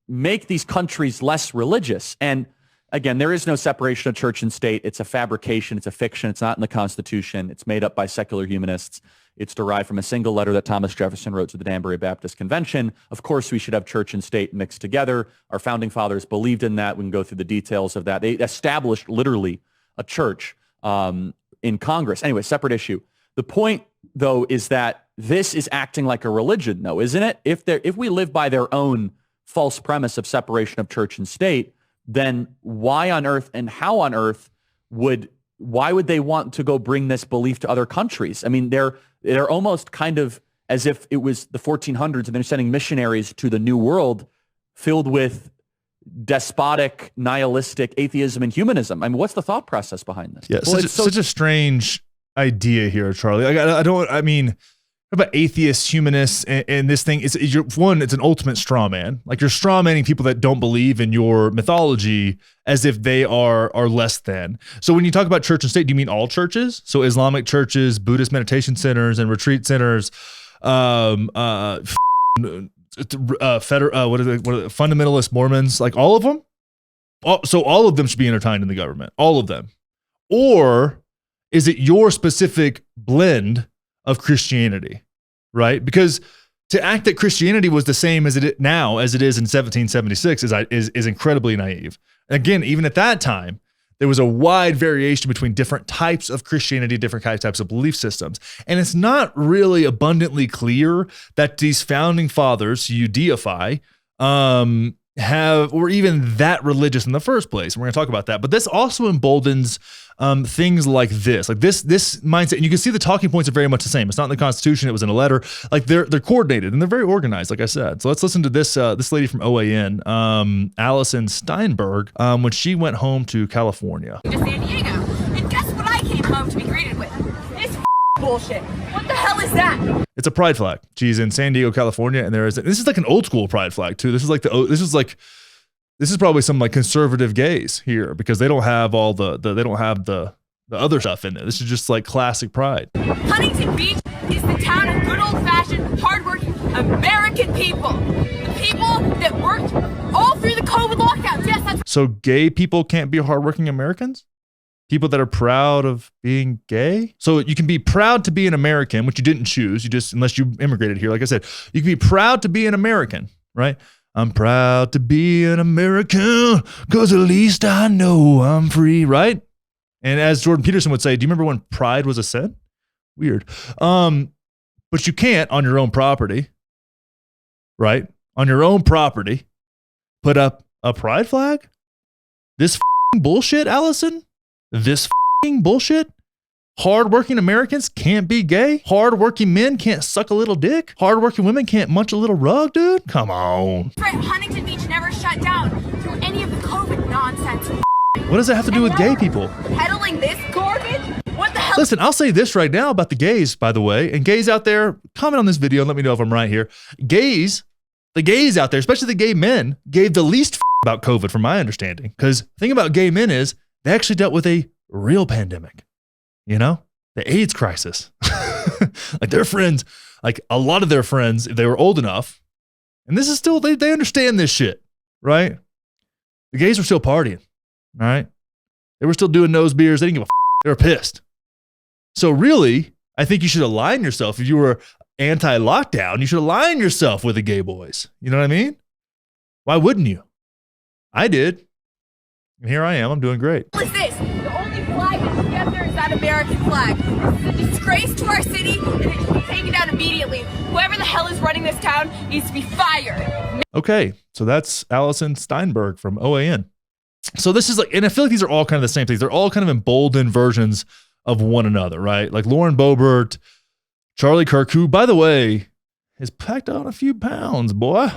make these countries less religious. And again, there is no separation of church and state. It's a fabrication. It's a fiction. It's not in the Constitution. It's made up by secular humanists. It's derived from a single letter that Thomas Jefferson wrote to the Danbury Baptist Convention. Of course, we should have church and state mixed together. Our founding fathers believed in that. We can go through the details of that. They established literally a church in Congress. Anyway, separate issue. The point, though, is that this is acting like a religion, though, isn't it? If we live by their own false premise of separation of church and state, then why on earth and how on earth why would they want to go bring this belief to other countries? I mean, they're almost kind of as if it was the 1400s and they're sending missionaries to the New World filled with despotic, nihilistic atheism and humanism. I mean, what's the thought process behind this? Yeah, well, such a strange idea here, Charlie. I mean, about atheists, humanists, and this thing is one, it's an ultimate straw man. Like you're straw manning people that don't believe in your mythology as if they are less than. So when you talk about church and state, do you mean all churches? So Islamic churches, Buddhist meditation centers and retreat centers, fundamentalist Mormons, like all of them? So all of them should be entertained in the government, all of them. Or is it your specific blend of Christianity, right? Because to act that Christianity was the same as it now as it is in 1776 is incredibly naive. Again, even at that time, there was a wide variation between different types of Christianity, different types of belief systems. And it's not really abundantly clear that these founding fathers you deify were even that religious in the first place. We're going to talk about that. But this also emboldens things like this mindset. And you can see the talking points are very much the same. It's not in the Constitution. It was in a letter. Like they're coordinated and they're very organized, like I said. So let's listen to this lady from OAN, Allison Steinberg, when she went home to California. To San Diego. And guess what I came home to be greeted with? This bullshit. What the hell is that? It's a pride flag. She's in San Diego, California, and this is like an old school pride flag too. This is probably some like conservative gays here because they don't have all the other stuff in it. This is just like classic pride. Huntington Beach is the town of good old-fashioned, hardworking American people. The people that worked all through the COVID lockdowns. Yes, that's so gay people can't be hardworking Americans? People that are proud of being gay? So you can be proud to be an American, which you didn't choose. You just, unless you immigrated here, like I said, you can be proud to be an American, right? I'm proud to be an American because at least I know I'm free, right? And as Jordan Peterson would say, do you remember when pride was a sin? Weird. But you can't on your own property, right? On your own property, put up a pride flag? This bullshit, Allison? This bullshit? Hardworking Americans can't be gay? Hardworking men can't suck a little dick? Hardworking women can't munch a little rug, dude? Come on. right. Huntington Beach never shut down through any of the COVID nonsense. What does that have to do with gay people? Peddling this garbage? What the hell? Listen, I'll say this right now about the gays, by the way, and gays out there, comment on this video and let me know if I'm right here. The gays out there, especially the gay men, gave the least about COVID from my understanding. Because the thing about gay men is they actually dealt with a real pandemic, you know, the AIDS crisis. Like their friends, like a lot of their friends, if they were old enough, and this is still, they understand this shit, right? The gays were still partying, all right? They were still doing nose beers. They didn't give a they were pissed. So really, I think you should align yourself. If you were anti-lockdown, you should align yourself with the gay boys. You know what I mean? Why wouldn't you? I did. And here I am. I'm doing great. What is this? The only flag that's together is that American flag. This is a disgrace to our city, and it should be taken down immediately. Whoever the hell is running this town needs to be fired. Okay, so that's Allison Steinberg from OAN. So this is like, and I feel like these are all kind of the same things. They're all kind of emboldened versions of one another, right? Like Lauren Boebert, Charlie Kirk, who, by the way, has packed on a few pounds, boy. I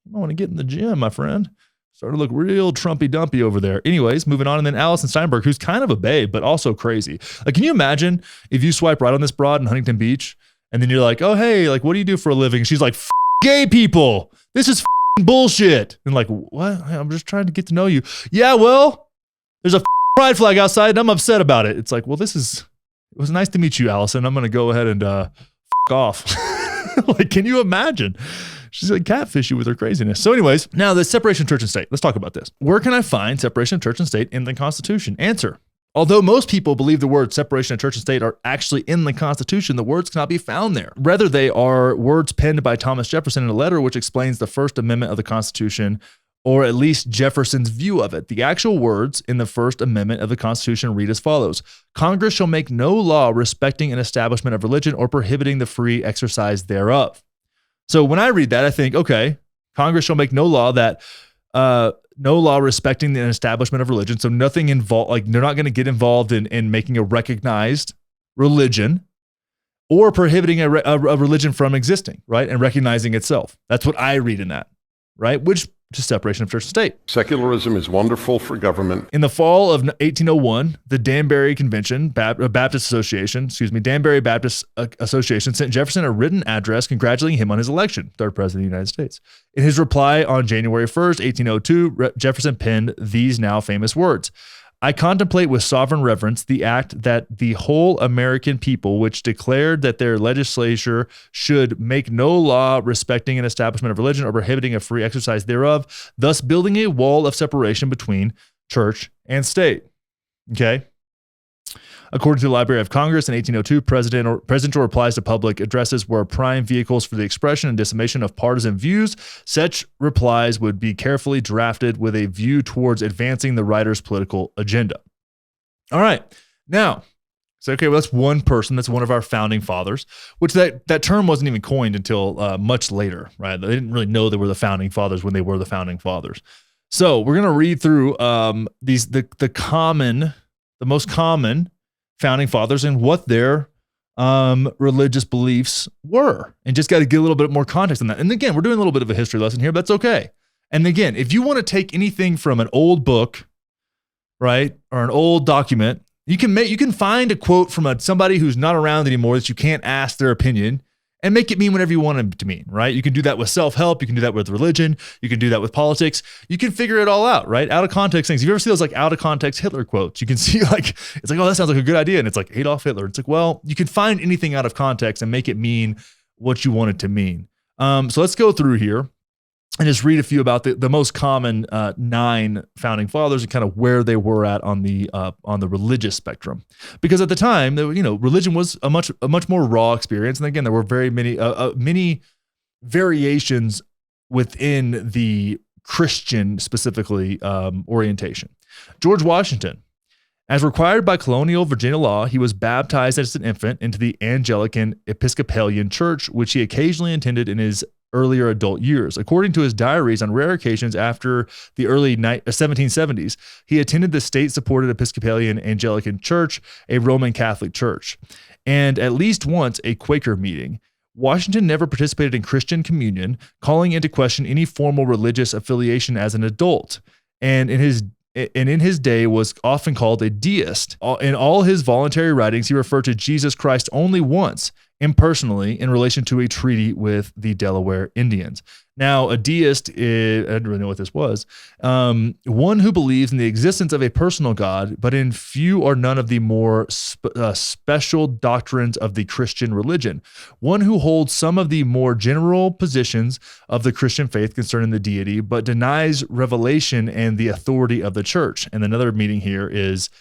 want to get in the gym, my friend. Started to look real Trumpy-dumpy over there. Anyways, moving on. And then Allison Steinberg, who's kind of a babe, but also crazy. Like, can you imagine if you swipe right on this broad in Huntington Beach, and then you're like, oh, hey, like, what do you do for a living? She's like, gay people. This is bullshit. And like, what? I'm just trying to get to know you. Yeah, well, there's a pride flag outside, and I'm upset about it. It's like, well, it was nice to meet you, Allison. I'm going to go ahead and off. Like, can you imagine? She's like catfishy with her craziness. So anyways, now the separation of church and state. Let's talk about this. Where can I find separation of church and state in the Constitution? Answer. Although most people believe the words separation of church and state are actually in the Constitution, the words cannot be found there. Rather, they are words penned by Thomas Jefferson in a letter which explains the First Amendment of the Constitution, or at least Jefferson's view of it. The actual words in the First Amendment of the Constitution read as follows: Congress shall make no law respecting an establishment of religion or prohibiting the free exercise thereof. So when I read that, I think, okay, Congress shall make no law respecting the establishment of religion. So nothing involved, like they're not going to get involved in making a recognized religion or prohibiting a religion from existing, right? And recognizing itself. That's what I read in that, right? Which to separation of church and state. Secularism is wonderful for government. In the fall of 1801, the Danbury Danbury Baptist Association sent Jefferson a written address congratulating him on his election, third president of the United States. In his reply on January 1st, 1802, Jefferson penned these now famous words: "I contemplate with sovereign reverence the act that the whole American people, which declared that their legislature should make no law respecting an establishment of religion or prohibiting a free exercise thereof, thus building a wall of separation between church and state." Okay. According to the Library of Congress in 1802, presidential replies to public addresses were prime vehicles for the expression and dissemination of partisan views. Such replies would be carefully drafted with a view towards advancing the writer's political agenda. All right. Now, so, okay, well, that's one person. That's one of our founding fathers, which that term wasn't even coined until much later, right? They didn't really know they were the founding fathers when they were the founding fathers. So we're going to read through the most common founding fathers and what their religious beliefs were, and just got to get a little bit more context on that. And again, we're doing a little bit of a history lesson here, but that's okay. And again, if you want to take anything from an old book, right, or an old document, you can find a quote from somebody who's not around anymore that you can't ask their opinion and make it mean whatever you want it to mean, right? You can do that with self-help. You can do that with religion. You can do that with politics. You can figure it all out, right? Out of context things. If you ever see those like out of context Hitler quotes, you can see it's like, oh, that sounds like a good idea. And it's like Adolf Hitler. It's like, well, you can find anything out of context and make it mean what you want it to mean. So let's go through here and just read a few about the most common 9 founding fathers and kind of where they were at on the religious spectrum. Because at the time, religion was a much more raw experience, and again, there were very many variations within the Christian specifically orientation. George Washington, as required by colonial Virginia law, he was baptized as an infant into the Anglican Episcopalian Church, which he occasionally attended in his earlier adult years. According to his diaries, on rare occasions after the early 1770s, he attended the state-supported Episcopalian Anglican Church, a Roman Catholic church, and at least once a Quaker meeting. Washington never participated in Christian communion, calling into question any formal religious affiliation as an adult, and in his day was often called a deist. In all his voluntary writings, he referred to Jesus Christ only once, impersonally, in relation to a treaty with the Delaware Indians. Now, a deist, I didn't really know what this was, one who believes in the existence of a personal God, but in few or none of the more special doctrines of the Christian religion. One who holds some of the more general positions of the Christian faith concerning the deity, but denies revelation and the authority of the church. And another meaning here is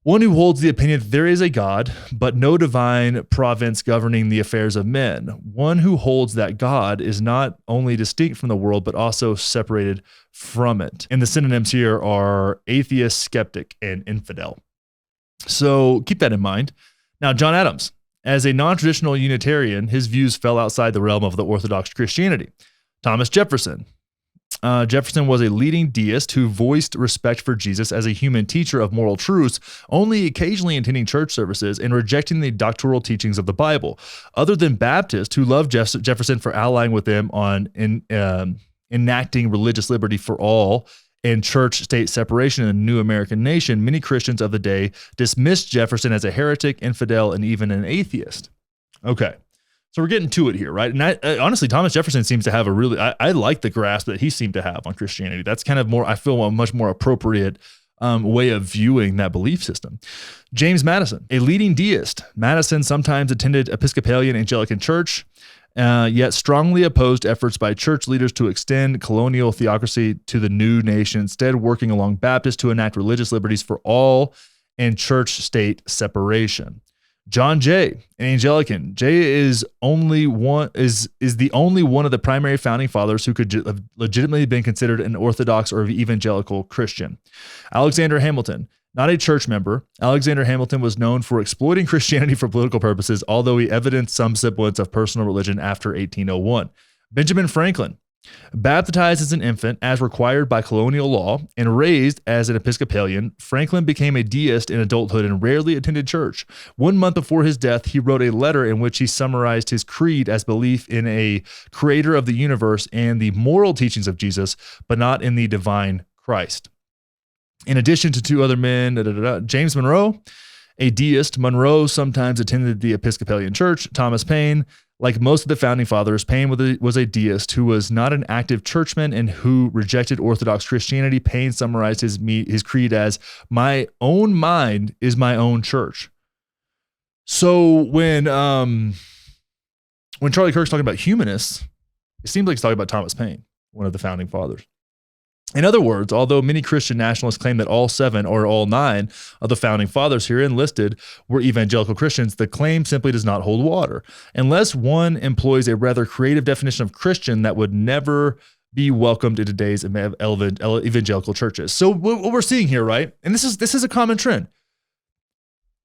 one who holds the opinion that there is a God, but no divine providence governing the affairs of men. One who holds that God is not only distinct from the world, but also separated from it. And the synonyms here are atheist, skeptic, and infidel. So keep that in mind. Now, John Adams, as a non-traditional Unitarian, his views fell outside the realm of the Orthodox Christianity. Thomas Jefferson. Jefferson was a leading deist who voiced respect for Jesus as a human teacher of moral truths, only occasionally attending church services and rejecting the doctrinal teachings of the Bible. Other than Baptists, who loved Jefferson for allying with them on enacting religious liberty for all and church-state separation in the new American nation, many Christians of the day dismissed Jefferson as a heretic, infidel, and even an atheist. Okay. So we're getting to it here, right? And honestly, Thomas Jefferson seems to have I like the grasp that he seemed to have on Christianity. That's kind of more, I feel, a much more appropriate way of viewing that belief system. James Madison, a leading deist. Madison sometimes attended Episcopalian Anglican Church, yet strongly opposed efforts by church leaders to extend colonial theocracy to the new nation, instead working along Baptists to enact religious liberties for all and church-state separation. John Jay, an Anglican. Jay is the only one of the primary founding fathers who could have legitimately been considered an Orthodox or evangelical Christian. Alexander Hamilton, not a church member, Alexander Hamilton was known for exploiting Christianity for political purposes, although he evidenced some semblance of personal religion after 1801. Benjamin Franklin, Baptized as an infant, as required by colonial law, and raised as an Episcopalian, Franklin became a deist in adulthood and rarely attended church. 1 month before his death, he wrote a letter in which he summarized his creed as belief in a creator of the universe and the moral teachings of Jesus, but not in the divine Christ. In addition to two other men, James Monroe, a deist, Monroe sometimes attended the Episcopalian Church. Thomas Paine, like most of the founding fathers, Paine was a deist who was not an active churchman and who rejected Orthodox Christianity. Paine summarized his creed as, "My own mind is my own church." So when Charlie Kirk's talking about humanists, it seems like he's talking about Thomas Paine, one of the founding fathers. In other words, although many Christian nationalists claim that all 7 or all 9 of the founding fathers herein listed were evangelical Christians, the claim simply does not hold water. Unless one employs a rather creative definition of Christian that would never be welcomed in today's evangelical churches. So what we're seeing here, right? And this is a common trend.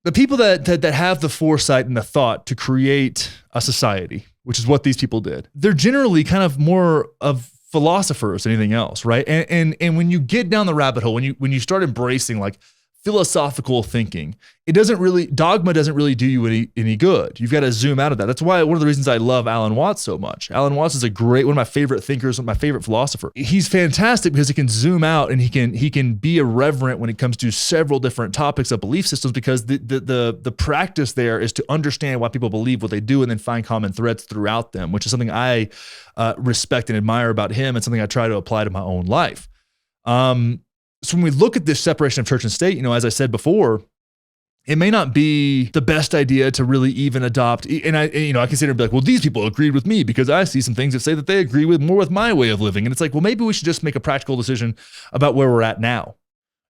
The people that have the foresight and the thought to create a society, which is what these people did, they're generally kind of more of philosophers than anything else, right? And when you get down the rabbit hole, when you start embracing like philosophical thinking, dogma doesn't really do you any good. You've got to zoom out of that. That's why one of the reasons I love Alan Watts so much. Alan Watts is one of my favorite thinkers, one of my favorite philosophers. He's fantastic because he can zoom out and he can be irreverent when it comes to several different topics of belief systems, because the practice there is to understand why people believe what they do and then find common threads throughout them, which is something I respect and admire about him and something I try to apply to my own life. So when we look at this separation of church and state, as I said before, it may not be the best idea to really even adopt. And I can sit here and be like, well, these people agreed with me because I see some things that say that they agree more with my way of living. And it's like, well, maybe we should just make a practical decision about where we're at now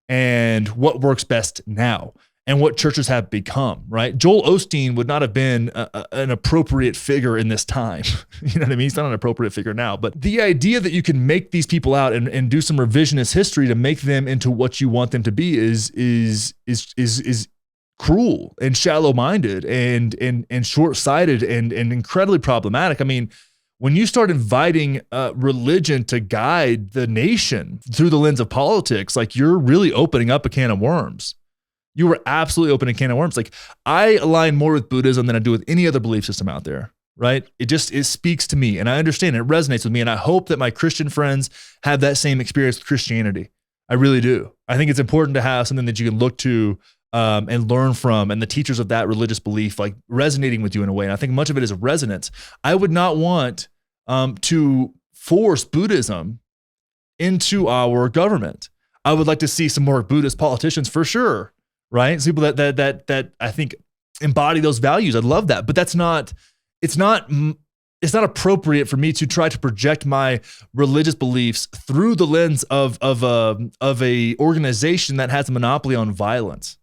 and what works best now and what churches have become, right? Joel Osteen would not have been an appropriate figure in this time. You know what I mean? He's not an appropriate figure now. But the idea that you can make these people out and do some revisionist history to make them into what you want them to be is cruel and shallow-minded and short-sighted and incredibly problematic. I mean, when you start inviting religion to guide the nation through the lens of politics, like you're really opening up a can of worms. You were absolutely opening a can of worms. Like I align more with Buddhism than I do with any other belief system out there, right? It speaks to me and I understand it resonates with me. And I hope that my Christian friends have that same experience with Christianity. I really do. I think it's important to have something that you can look to and learn from, and the teachers of that religious belief like resonating with you in a way. And I think much of it is resonance. I would not want to force Buddhism into our government. I would like to see some more Buddhist politicians for sure. Right? Some people that I think embody those values. I love that. But it's not appropriate for me to try to project my religious beliefs through the lens of a organization that has a monopoly on violence.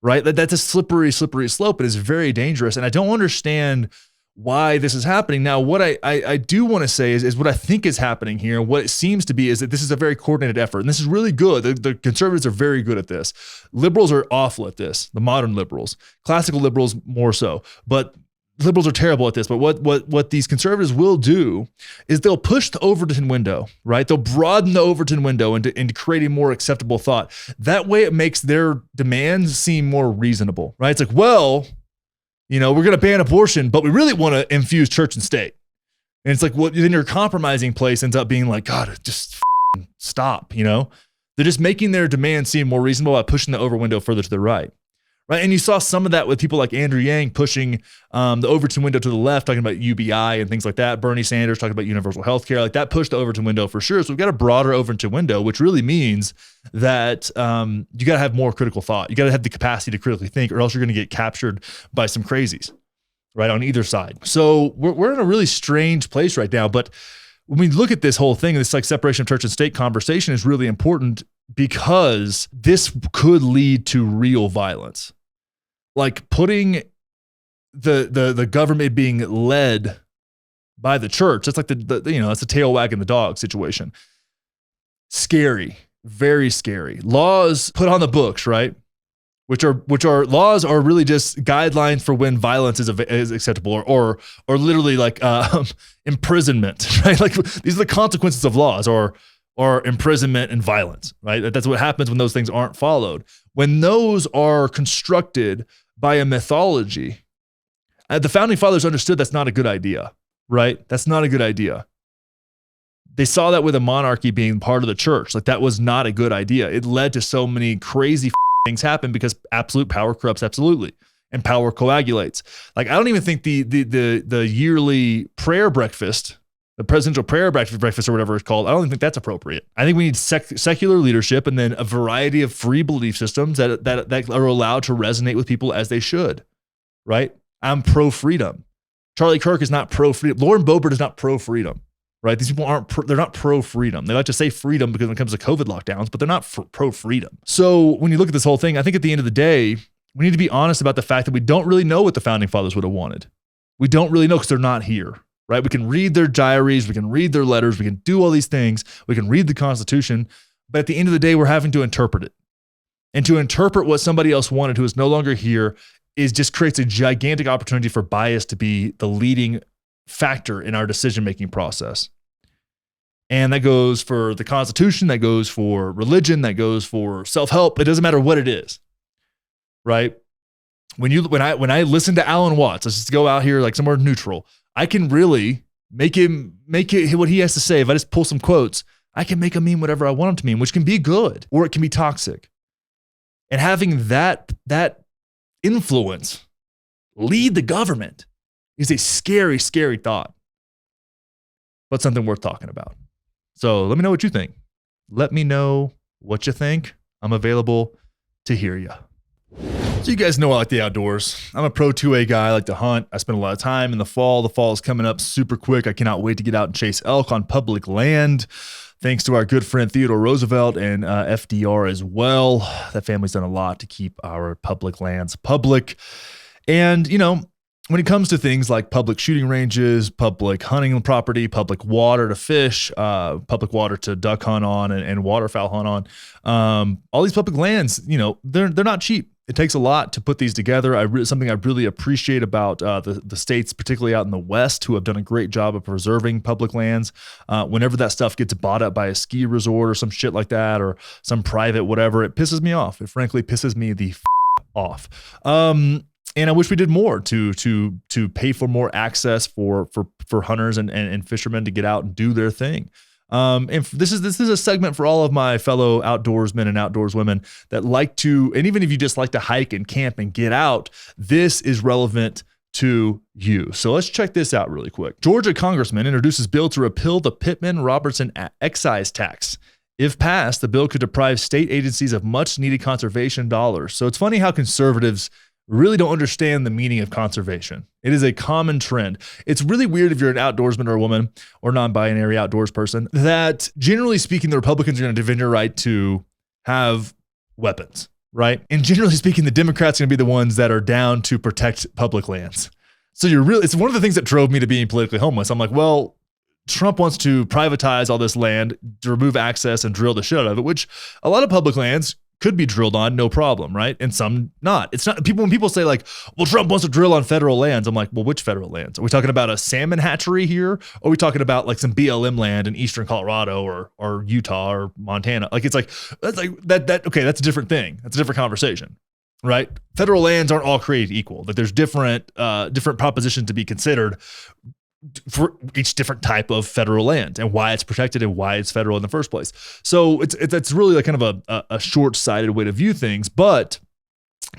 Right? That's a slippery slope. It is very dangerous. And I don't understand why this is happening. Now, what I do want to say is what I think is happening here. What it seems to be is that this is a very coordinated effort. And this is really good. The conservatives are very good at this. Liberals are awful at this. The modern liberals, classical liberals more so, but liberals are terrible at this. But what these conservatives will do is they'll push the Overton window, right? They'll broaden the Overton window into creating more acceptable thought. That way it makes their demands seem more reasonable, right? It's like, well, we're going to ban abortion, but we really want to infuse church and state. And it's like, well, then your compromising place ends up being like, God, just stop, They're just making their demands seem more reasonable by pushing the over window further to the right. Right. And you saw some of that with people like Andrew Yang pushing the Overton window to the left, talking about UBI and things like that. Bernie Sanders talking about universal health care. Like that pushed the Overton window for sure. So we've got a broader Overton window, which really means that you got to have more critical thought. You got to have the capacity to critically think, or else you're going to get captured by some crazies, right, on either side. So we're in a really strange place right now. But when we look at this whole thing, this like separation of church and state conversation is really important because this could lead to real violence. Like putting the government being led by the church. That's like that's a tail wagging the dog situation. Scary, very scary. Laws put on the books, right? which are laws are really just guidelines for when violence is acceptable or literally like imprisonment, right? Like these are the consequences of laws or imprisonment and violence, right? That's what happens when those things aren't followed. When those are constructed by a mythology, the founding fathers understood that's not a good idea, right? That's not a good idea. They saw that with a monarchy being part of the church. Like that was not a good idea. It led to so many crazy things happen because absolute power corrupts absolutely, and power coagulates. Like I don't even think the yearly prayer breakfast, the presidential prayer breakfast or whatever it's called, I don't even think that's appropriate. I think we need secular leadership and then a variety of free belief systems that are allowed to resonate with people as they should, right? I'm pro-freedom. Charlie Kirk is not pro-freedom. Lauren Boebert is not pro-freedom. Right? These people they're not pro-freedom. They like to say freedom because when it comes to COVID lockdowns, but they're not pro-freedom. So when you look at this whole thing, I think at the end of the day, we need to be honest about the fact that we don't really know what the founding fathers would have wanted. We don't really know because they're not here, right? We can read their diaries, we can read their letters, we can do all these things, we can read the Constitution, but at the end of the day, we're having to interpret it. And to interpret what somebody else wanted who is no longer here just creates a gigantic opportunity for bias to be the leading factor in our decision-making process. And that goes for the Constitution, that goes for religion, that goes for self-help. It doesn't matter what it is, right? When I listen to Alan Watts, let's just go out here like somewhere neutral. I can really make it what he has to say. If I just pull some quotes, I can make him mean whatever I want him to mean, which can be good or it can be toxic. And having that influence lead the government is a scary, scary thought, but something worth talking about. So let me know what you think. Let me know what you think. I'm available to hear you. So you guys know I like the outdoors. I'm a pro 2A guy. I like to hunt. I spend a lot of time in the fall. The fall is coming up super quick. I cannot wait to get out and chase elk on public land. Thanks to our good friend Theodore Roosevelt and FDR as well. That family's done a lot to keep our public lands public. And, you know, when it comes to things like public shooting ranges, public hunting property, public water to fish, public water to duck hunt on and waterfowl hunt on, all these public lands, you know, they're not cheap. It takes a lot to put these together. Something I really appreciate about the states, particularly out in the West, who have done a great job of preserving public lands. Whenever that stuff gets bought up by a ski resort or some shit like that, or some private whatever, it pisses me off. It frankly pisses me the off. And I wish we did more to pay for more access for hunters and fishermen to get out and do their thing. And this is a segment for all of my fellow outdoorsmen and outdoorswomen that like to, and even if you just like to hike and camp and get out, this is relevant to you. So let's check this out really quick. Georgia congressman introduces bill to repeal the Pittman-Robertson excise tax. If passed, the bill could deprive state agencies of much needed conservation dollars. So it's funny how conservatives really don't understand the meaning of conservation. It is a common trend. It's really weird if you're an outdoorsman or a woman or non-binary outdoors person that generally speaking, the Republicans are going to defend your right to have weapons, right? And generally speaking, the Democrats are going to be the ones that are down to protect public lands. So it's one of the things that drove me to being politically homeless. I'm like, well, Trump wants to privatize all this land to remove access and drill the shit out of it, which a lot of public lands could be drilled on, no problem, right? And some not. It's not when people say like, well, Trump wants to drill on federal lands. I'm like, well, which federal lands? Are we talking about a salmon hatchery here? Or are we talking about like some BLM land in eastern Colorado or Utah or Montana? Like it's like that. Okay, that's a different thing. That's a different conversation, right? Federal lands aren't all created equal. Like there's different propositions to be considered for each different type of federal land and why it's protected and why it's federal in the first place. So it's really like kind of a short-sighted way to view things, but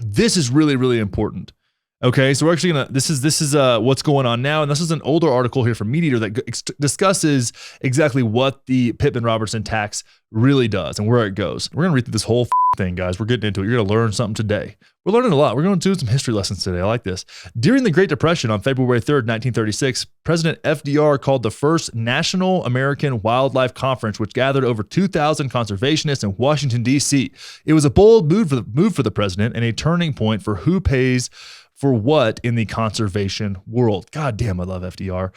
this is really, really important. Okay, so we're actually this is what's going on now, and this is an older article here from MeatEater that discusses exactly what the Pittman-Robertson tax really does and where it goes. We're gonna read through this whole thing, guys. We're getting into it. You're gonna learn something today. We're learning a lot. We're going to do some history lessons today. I like this. During the Great Depression on February 3rd, 1936, President FDR called the first National American Wildlife Conference, which gathered over 2,000 conservationists in Washington, D.C. It was a bold move for the president and a turning point for who pays for what in the conservation world? God damn, I love FDR.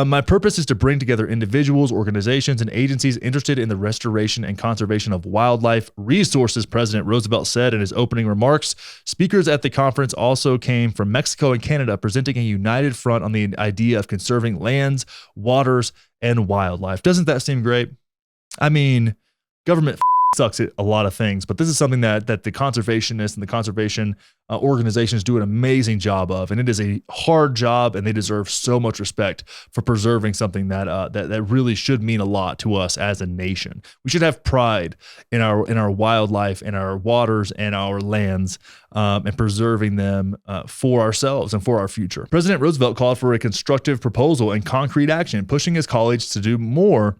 My purpose is to bring together individuals, organizations, and agencies interested in the restoration and conservation of wildlife resources, President Roosevelt said in his opening remarks. Speakers at the conference also came from Mexico and Canada, presenting a united front on the idea of conserving lands, waters, and wildlife. Doesn't that seem great? I mean, government sucks at a lot of things, but this is something that the conservationists and the conservation organizations do an amazing job of, and it is a hard job, and they deserve so much respect for preserving something that really should mean a lot to us as a nation. We should have pride in our wildlife and our waters and our lands, and preserving them for ourselves and for our future. President Roosevelt called for a constructive proposal and concrete action, pushing his colleagues to do more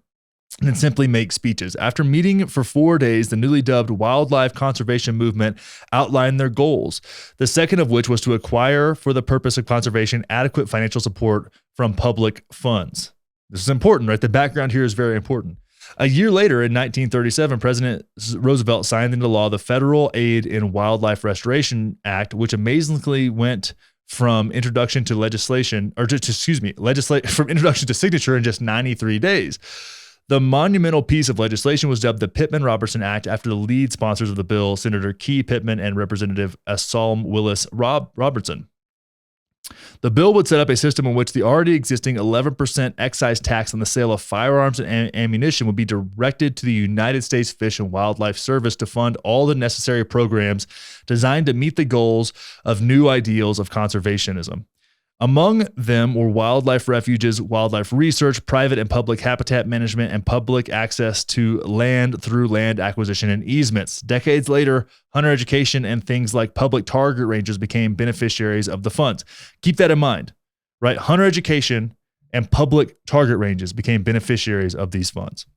than simply make speeches. After meeting for 4 days, the newly dubbed wildlife conservation movement outlined their goals, the second of which was to acquire, for the purpose of conservation, adequate financial support from public funds. This is important, right? The background here is very important. A year later, in 1937, President Roosevelt signed into law the Federal Aid in Wildlife Restoration Act, which amazingly went from introduction to legislation, from introduction to signature in just 93 days. The monumental piece of legislation was dubbed the Pittman-Robertson Act after the lead sponsors of the bill, Senator Key Pittman and Representative Asalm Willis Robertson. The bill would set up a system in which the already existing 11% excise tax on the sale of firearms and ammunition would be directed to the United States Fish and Wildlife Service to fund all the necessary programs designed to meet the goals of new ideals of conservationism. Among them were wildlife refuges, wildlife research, private and public habitat management, and public access to land through land acquisition and easements. Decades later, hunter education and things like public target ranges became beneficiaries of the funds. Keep that in mind, right? Hunter education and public target ranges became beneficiaries of these funds.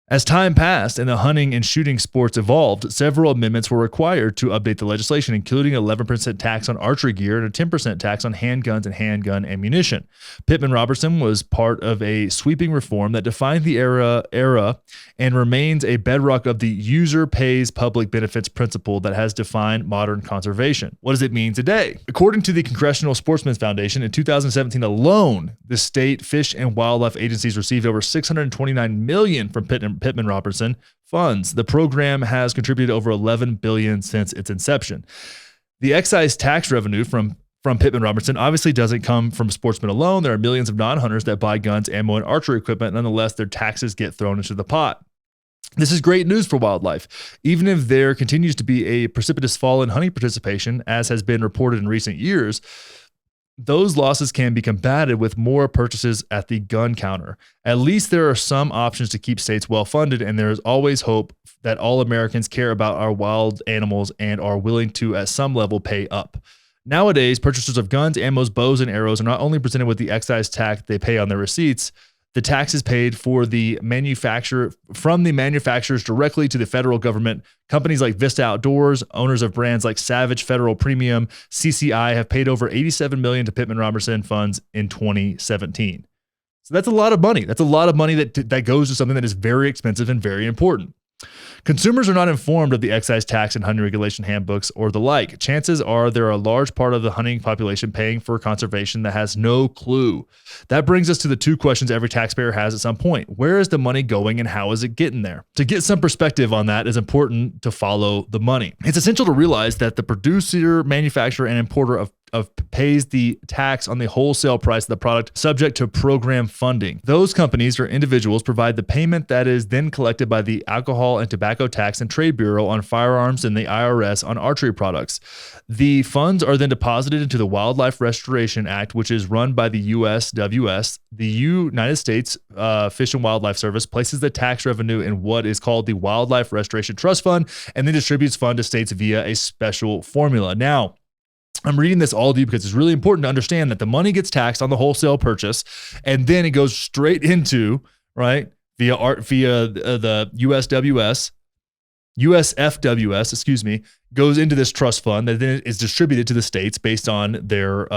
As time passed and the hunting and shooting sports evolved, several amendments were required to update the legislation, including an 11% tax on archery gear and a 10% tax on handguns and handgun ammunition. Pittman-Robertson was part of a sweeping reform that defined the era and remains a bedrock of the user pays public benefits principle that has defined modern conservation. What does it mean today? According to the Congressional Sportsmen's Foundation, in 2017 alone, the state fish and wildlife agencies received over $629 million from Pittman-Robertson funds. The program has contributed over $11 billion since its inception. The excise tax revenue from Pittman-Robertson obviously doesn't come from sportsmen alone. There are millions of non-hunters that buy guns, ammo, and archery equipment. Nonetheless, their taxes get thrown into the pot. This is great news for wildlife. Even if there continues to be a precipitous fall in hunting participation, as has been reported in recent years, those losses can be combated with more purchases at the gun counter. At least there are some options to keep states well funded, and there is always hope that all Americans care about our wild animals and are willing to, at some level, pay up. Nowadays, purchasers of guns, ammos, bows, and arrows are not only presented with the excise tax they pay on their receipts. The tax is paid from the manufacturers directly to the federal government. Companies like Vista Outdoors, owners of brands like Savage, Federal Premium, CCI have paid over $87 million to Pittman-Robertson funds in 2017. So that's a lot of money. That's a lot of money that goes to something that is very expensive and very important. Consumers are not informed of the excise tax and hunting regulation handbooks or the like. Chances are there are a large part of the hunting population paying for conservation that has no clue. That brings us to the two questions every taxpayer has at some point. Where is the money going and how is it getting there? To get some perspective on that, it's important to follow the money. It's essential to realize that the producer, manufacturer, and importer of pays the tax on the wholesale price of the product subject to program funding. Those companies or individuals provide the payment that is then collected by the Alcohol and Tobacco Tax and Trade Bureau on firearms and the IRS on archery products. The funds are then deposited into the Wildlife Restoration Act, which is run by the USWS. The United States Fish and Wildlife Service places the tax revenue in what is called the Wildlife Restoration Trust Fund and then distributes funds to states via a special formula. Now, I'm reading this all to you because it's really important to understand that the money gets taxed on the wholesale purchase, and then it goes straight into, right, via the USFWS, goes into this trust fund that then is distributed to the states based on their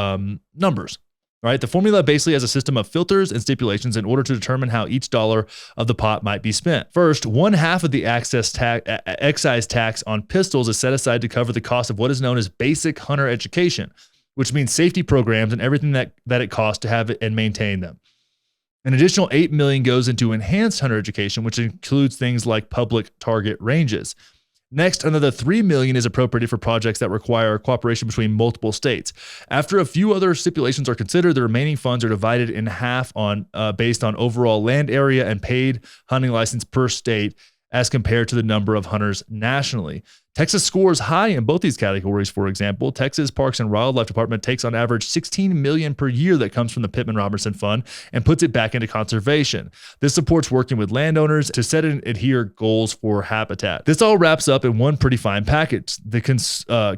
numbers. right? The formula basically has a system of filters and stipulations in order to determine how each dollar of the pot might be spent. First, 1/2 of the excise tax on pistols is set aside to cover the cost of what is known as basic hunter education, which means safety programs and everything that it costs to have it and maintain them. An additional $8 million goes into enhanced hunter education, which includes things like public target ranges. Next, another $3 million is appropriated for projects that require cooperation between multiple states. After a few other stipulations are considered, the remaining funds are divided in half based on overall land area and paid hunting license per state as compared to the number of hunters nationally. Texas scores high in both these categories. For example, Texas Parks and Wildlife Department takes on average $16 million per year that comes from the Pittman-Robertson Fund and puts it back into conservation. This supports working with landowners to set and adhere goals for habitat. This all wraps up in one pretty fine package. The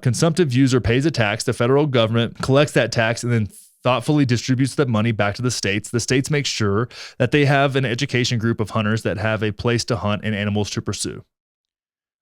consumptive user pays a tax, the federal government collects that tax, and then thoughtfully distributes the money back to the states. The states make sure that they have an education group of hunters that have a place to hunt and animals to pursue.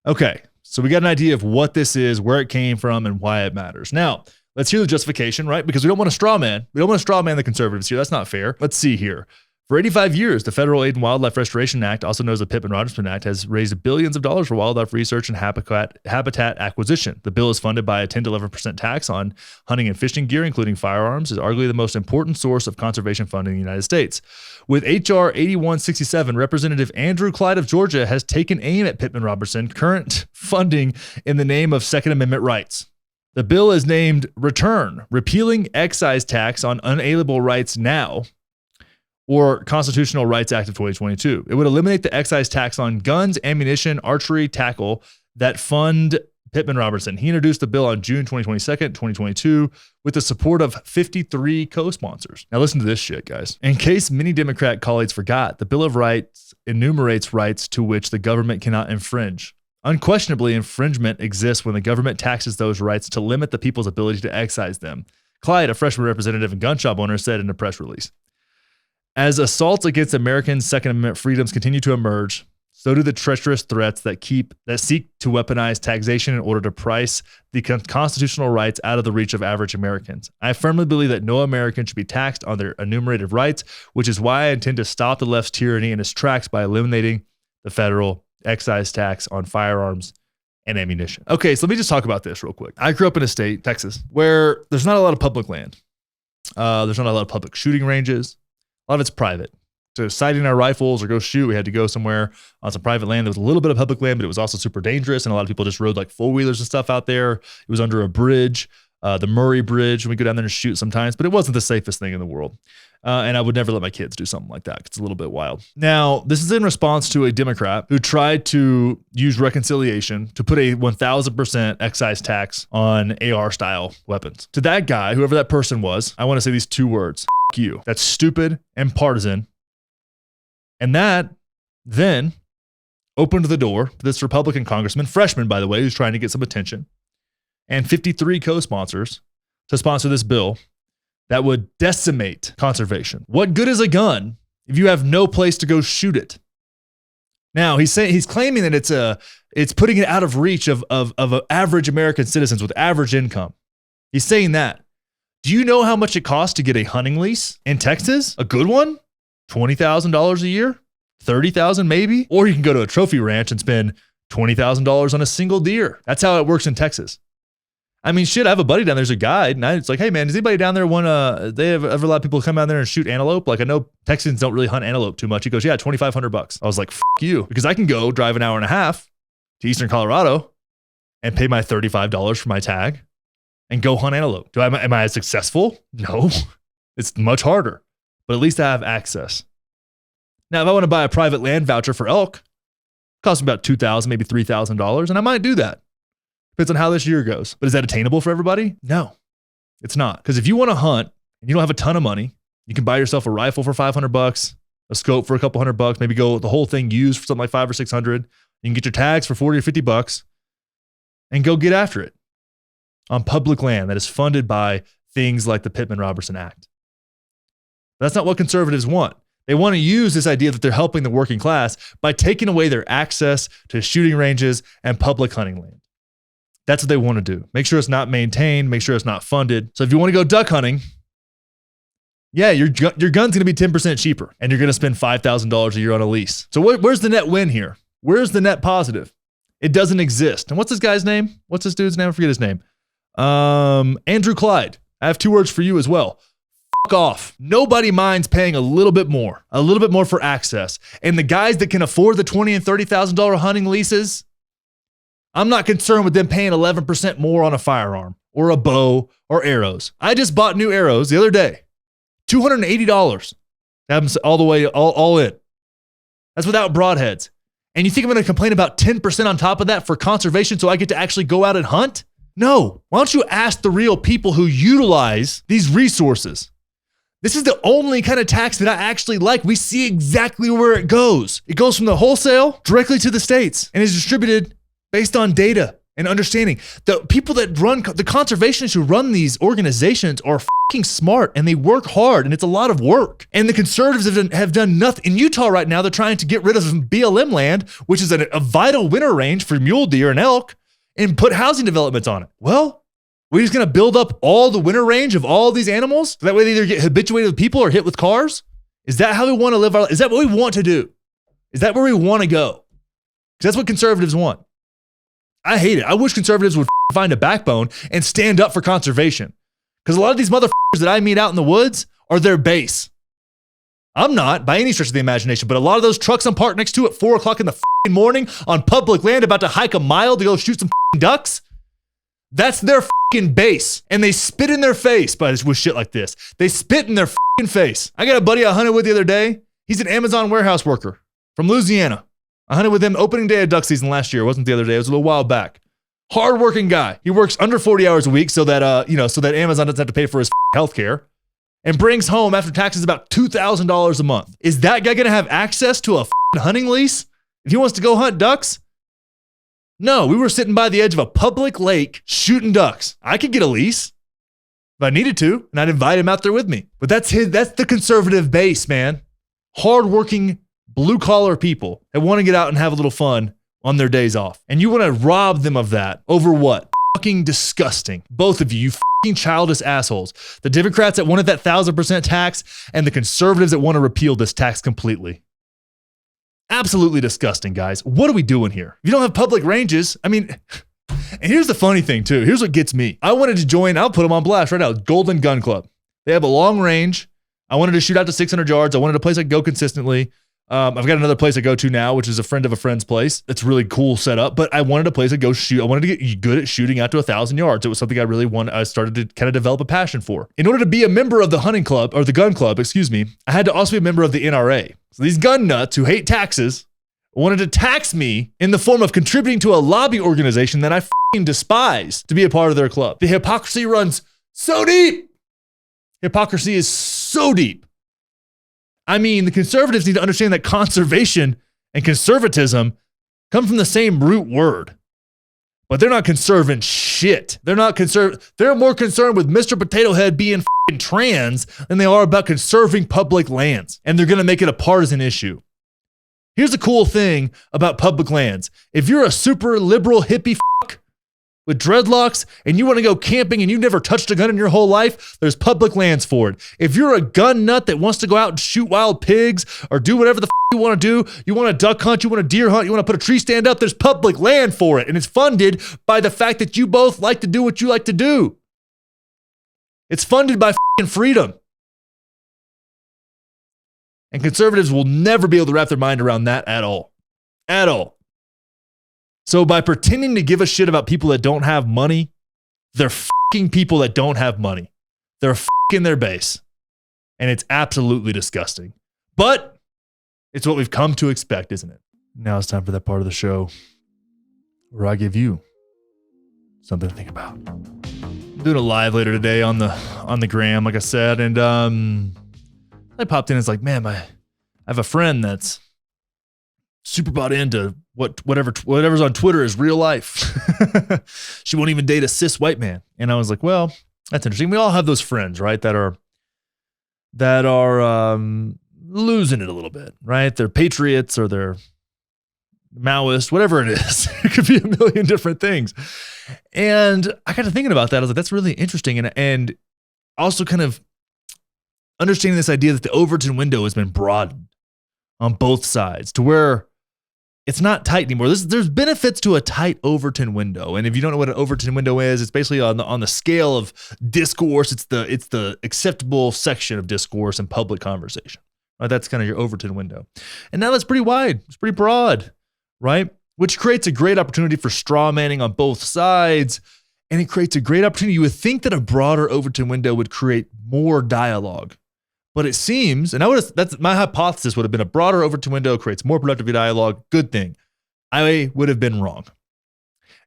Okay, so we got an idea of what this is, where it came from, and why it matters. Now, let's hear the justification, right? Because we don't want to straw man. We don't want to straw man the conservatives here. That's not fair. Let's see here. For 85 years, the Federal Aid and Wildlife Restoration Act, also known as the Pittman-Robertson Act, has raised billions of dollars for wildlife research and habitat acquisition. The bill is funded by a 10 to 11% tax on hunting and fishing gear, including firearms, is arguably the most important source of conservation funding in the United States. With H.R. 8167, Representative Andrew Clyde of Georgia has taken aim at Pittman-Robertson current funding in the name of Second Amendment rights. The bill is named Return, Repealing Excise Tax on Unalienable Rights Now, or Constitutional Rights Act of 2022. It would eliminate the excise tax on guns, ammunition, archery, tackle that fund Pittman-Robertson. He introduced the bill on June 22nd, 2022, with the support of 53 co-sponsors. Now listen to this shit, guys. In case many Democrat colleagues forgot, the Bill of Rights enumerates rights to which the government cannot infringe. Unquestionably, infringement exists when the government taxes those rights to limit the people's ability to excise them. Clyde, a freshman representative and gun shop owner, said in a press release, "As assaults against American Second Amendment freedoms continue to emerge, so do the treacherous threats that seek to weaponize taxation in order to price the constitutional rights out of the reach of average Americans. I firmly believe that no American should be taxed on their enumerated rights, which is why I intend to stop the left's tyranny in its tracks by eliminating the federal excise tax on firearms and ammunition." Okay, so let me just talk about this real quick. I grew up in a state, Texas, where there's not a lot of public land. There's not a lot of public shooting ranges. A lot of it's private. To sighting our rifles or go shoot, we had to go somewhere on some private land. There was a little bit of public land, but it was also super dangerous. And a lot of people just rode like four-wheelers and stuff out there. It was under a bridge, the Murray Bridge. And we go down there and shoot sometimes, but it wasn't the safest thing in the world. And I would never let my kids do something like that. It's a little bit wild. Now, this is in response to a Democrat who tried to use reconciliation to put a 1,000% excise tax on AR-style weapons. To that guy, whoever that person was, I want to say these two words. You. That's stupid and partisan. And that then opened the door to this Republican congressman, freshman, by the way, who's trying to get some attention, and 53 co-sponsors to sponsor this bill that would decimate conservation. What good is a gun if you have no place to go shoot it? Now, he's claiming that it's putting it out of reach of average American citizens with average income. He's saying that. Do you know how much it costs to get a hunting lease in Texas? A good one? $20,000 a year? $30,000 maybe? Or you can go to a trophy ranch and spend $20,000 on a single deer. That's how it works in Texas. I mean, shit, I have a buddy down there's a guide, and it's like, hey man, does anybody down there want they have ever allowed people to come down there and shoot antelope? Like, I know Texans don't really hunt antelope too much. He goes, yeah, $2,500. I was like, you, because I can go drive an hour and a half to Eastern Colorado and pay my $35 for my tag and go hunt antelope. Am I as successful? No, it's much harder, but at least I have access. Now, if I want to buy a private land voucher for elk, it costs me about $2,000, maybe $3,000, and I might do that. Depends on how this year goes. But is that attainable for everybody? No, it's not. Because if you want to hunt and you don't have a ton of money, you can buy yourself a rifle for $500, a scope for a couple $100, maybe go the whole thing used for something like $500 or $600. You can get your tags for $40 or $50 and go get after it on public land that is funded by things like the Pittman-Robertson Act. But that's not what conservatives want. They want to use this idea that they're helping the working class by taking away their access to shooting ranges and public hunting land. That's what they want to do. Make sure it's not maintained, make sure it's not funded. So if you want to go duck hunting, Yeah, your gun's going to be 10% cheaper, and you're going to spend $5,000 a year on a lease. So where's the net win here? Where's the net positive? It doesn't exist. And what's this guy's name? What's this dude's name? I forget his name. Andrew Clyde. I have 2 words for you as well. Fuck off. Nobody minds paying a little bit more for access. And the guys that can afford the $20,000 and $30,000 hunting leases, I'm not concerned with them paying 11% more on a firearm or a bow or arrows. I just bought new arrows the other day. $280. Have them all the way, all in. That's without broadheads. And you think I'm going to complain about 10% on top of that for conservation so I get to actually go out and hunt? No. Why don't you ask the real people who utilize these resources? This is the only kind of tax that I actually like. We see exactly where it goes. It goes from the wholesale directly to the states and is distributed based on data and understanding. The people that run, the conservationists who run these organizations are fucking smart and they work hard and it's a lot of work. And the conservatives have done nothing. In Utah right now, they're trying to get rid of BLM land, which is a vital winter range for mule deer and elk, and put housing developments on it. Well, we're just going to build up all the winter range of all these animals so that way they either get habituated with people or hit with cars? Is that how we want to live our life? Is that what we want to do? Is that where we want to go? Because that's what conservatives want. I hate it. I wish conservatives would find a backbone and stand up for conservation. Because a lot of these motherfuckers that I meet out in the woods are their base. I'm not by any stretch of the imagination, but a lot of those trucks I'm parked next to at 4 o'clock in the morning on public land about to hike a mile to go shoot some ducks, that's their base. And they spit in their face with shit like this. They spit in their face. I got a buddy I hunted with the other day. He's an Amazon warehouse worker from Louisiana. I hunted with him opening day of duck season last year. It wasn't the other day. It was a little while back. Hardworking guy. He works under 40 hours a week so that Amazon doesn't have to pay for his health care, and brings home after taxes about $2,000 a month. Is that guy going to have access to a hunting lease if he wants to go hunt ducks? No, we were sitting by the edge of a public lake shooting ducks. I could get a lease if I needed to, and I'd invite him out there with me. But that's the conservative base, man. Hardworking, blue-collar people that want to get out and have a little fun on their days off. And you want to rob them of that over what? Fucking disgusting. Both of you fucking childish assholes. The Democrats that wanted that 1,000% tax and the conservatives that want to repeal this tax completely. Absolutely disgusting, guys. What are we doing here? If you don't have public ranges, I mean, and here's the funny thing too. Here's what gets me. I wanted to join, I'll put them on blast right now, Golden Gun Club. They have a long range. I wanted to shoot out to 600 yards. I wanted a place I could go consistently. I've got another place I go to now, which is a friend of a friend's place. It's really cool setup, but I wanted a place to go shoot. I wanted to get good at shooting out to 1,000 yards. It was something I really wanted. I started to kind of develop a passion for. In order to be a member of the hunting club, or the gun club, excuse me, I had to also be a member of the NRA. So these gun nuts who hate taxes wanted to tax me in the form of contributing to a lobby organization that I fucking despise to be a part of their club. The hypocrisy runs so deep. Hypocrisy is so deep. I mean, the conservatives need to understand that conservation and conservatism come from the same root word. But they're not conserving shit. They're more concerned with Mr. Potato Head being fucking trans than they are about conserving public lands. And they're going to make it a partisan issue. Here's the cool thing about public lands. If you're a super liberal hippie fuck with dreadlocks and you want to go camping and you've never touched a gun in your whole life, there's public lands for it. If you're a gun nut that wants to go out and shoot wild pigs or do whatever the you want to do, you want to duck hunt, you want to deer hunt, you want to put a tree stand up, there's public land for it. And it's funded by the fact that you both like to do what you like to do. It's funded by freedom. And conservatives will never be able to wrap their mind around that at all. At all. So by pretending to give a shit about people that don't have money, they're fucking people that don't have money. They're fucking their base. And it's absolutely disgusting. But it's what we've come to expect, isn't it? Now it's time for that part of the show where I give you something to think about. I'm doing a live later today on the gram, like I said, and I popped in and it's like, man, I have a friend that's super bought into whatever's on Twitter is real life. She won't even date a cis white man. And I was like, well, that's interesting. We all have those friends, right? That are losing it a little bit, right? They're patriots or they're Maoist, whatever it is. It could be a million different things. And I got to thinking about that. I was like, that's really interesting. And also kind of, understanding this idea that the Overton window has been broadened on both sides to where it's not tight anymore. There's benefits to a tight Overton window. And if you don't know what an Overton window is, it's basically on the scale of discourse. It's the acceptable section of discourse and public conversation. Right? That's kind of your Overton window. And now that's pretty wide. It's pretty broad, right? Which creates a great opportunity for straw manning on both sides. And it creates a great opportunity. You would think that a broader Overton window would create more dialogue. But it seems, and that's my hypothesis would have been a broader Overton window creates more productive dialogue. Good thing. I would have been wrong.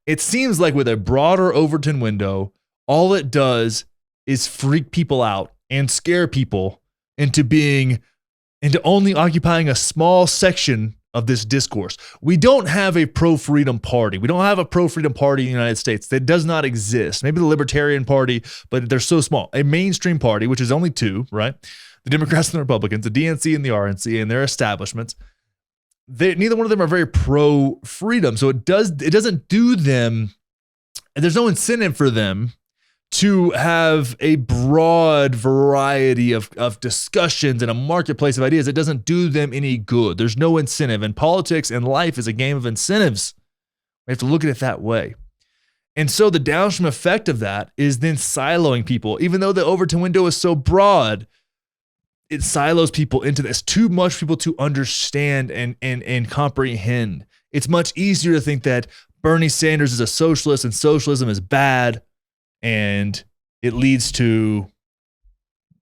It seems like with a broader Overton window, all it does is freak people out and scare people into only occupying a small section of this discourse. We don't have a pro-freedom party. We don't have a pro-freedom party in the United States. That does not exist. Maybe the Libertarian Party, but they're so small. A mainstream party, which is only two, right? The Democrats and the Republicans, the DNC and the RNC and their establishments, neither one of them are very pro-freedom. So it doesn't do them, and there's no incentive for them to have a broad variety of discussions and a marketplace of ideas. It doesn't do them any good. There's no incentive. And politics and life is a game of incentives. We have to look at it that way. And so the downstream effect of that is then siloing people. Even though the Overton window is so broad, it silos people into this. Too much people to understand and comprehend. It's much easier to think that Bernie Sanders is a socialist and socialism is bad and it leads to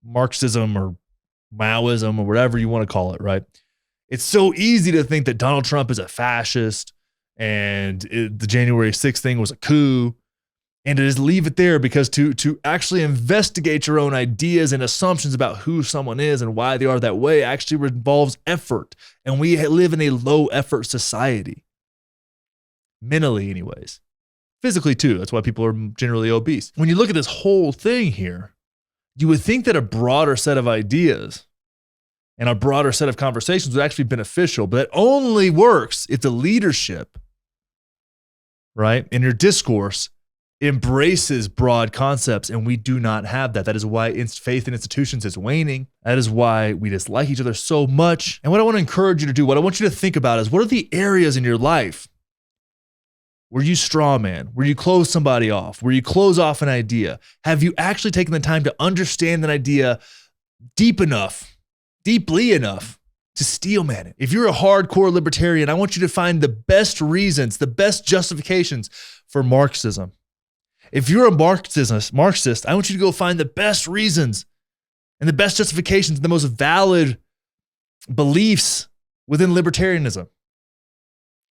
Marxism or Maoism or whatever you want to call it, right? It's so easy to think that Donald Trump is a fascist and the January 6th thing was a coup, and to just leave it there, because to actually investigate your own ideas and assumptions about who someone is and why they are that way actually involves effort. And we live in a low effort society. Mentally anyways. Physically too. That's why people are generally obese. When you look at this whole thing here, you would think that a broader set of ideas and a broader set of conversations would actually be beneficial, but it only works if the leadership, right, in your discourse embraces broad concepts, and we do not have that. That is why faith in institutions is waning. That is why we dislike each other so much. And what I want to encourage you to do, what I want you to think about is, what are the areas in your life where you straw man, where you close somebody off, where you close off an idea? Have you actually taken the time to understand that idea deeply enough to steel man it? If you're a hardcore libertarian, I want you to find the best reasons, the best justifications for Marxism. If you're a Marxist, I want you to go find the best reasons and the best justifications, the most valid beliefs within libertarianism,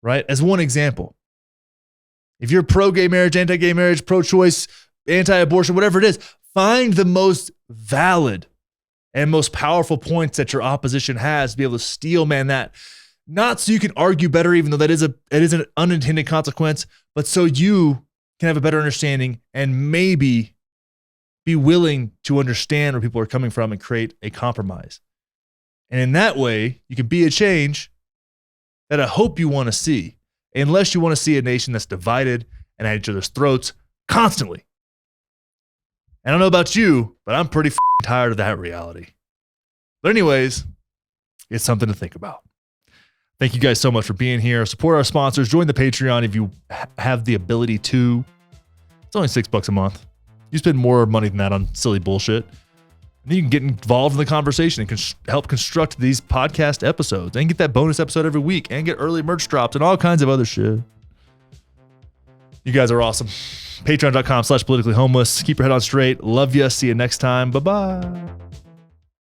right? As one example. If you're pro-gay marriage, anti-gay marriage, pro-choice, anti-abortion, whatever it is, find the most valid and most powerful points that your opposition has to be able to steel man that. Not so you can argue better, even though it is an unintended consequence, but so you can have a better understanding and maybe be willing to understand where people are coming from and create a compromise. And in that way, you can be a change that I hope you want to see, unless you want to see a nation that's divided and at each other's throats constantly. I don't know about you, but I'm pretty tired of that reality. But anyways, it's something to think about. Thank you guys so much for being here. Support our sponsors. Join the Patreon if you have the ability to. It's only $6 a month. You spend more money than that on silly bullshit. And then you can get involved in the conversation and help construct these podcast episodes and get that bonus episode every week and get early merch drops and all kinds of other shit. You guys are awesome. Patreon.com/politically homeless. Keep your head on straight. Love ya. See you next time. Bye-bye.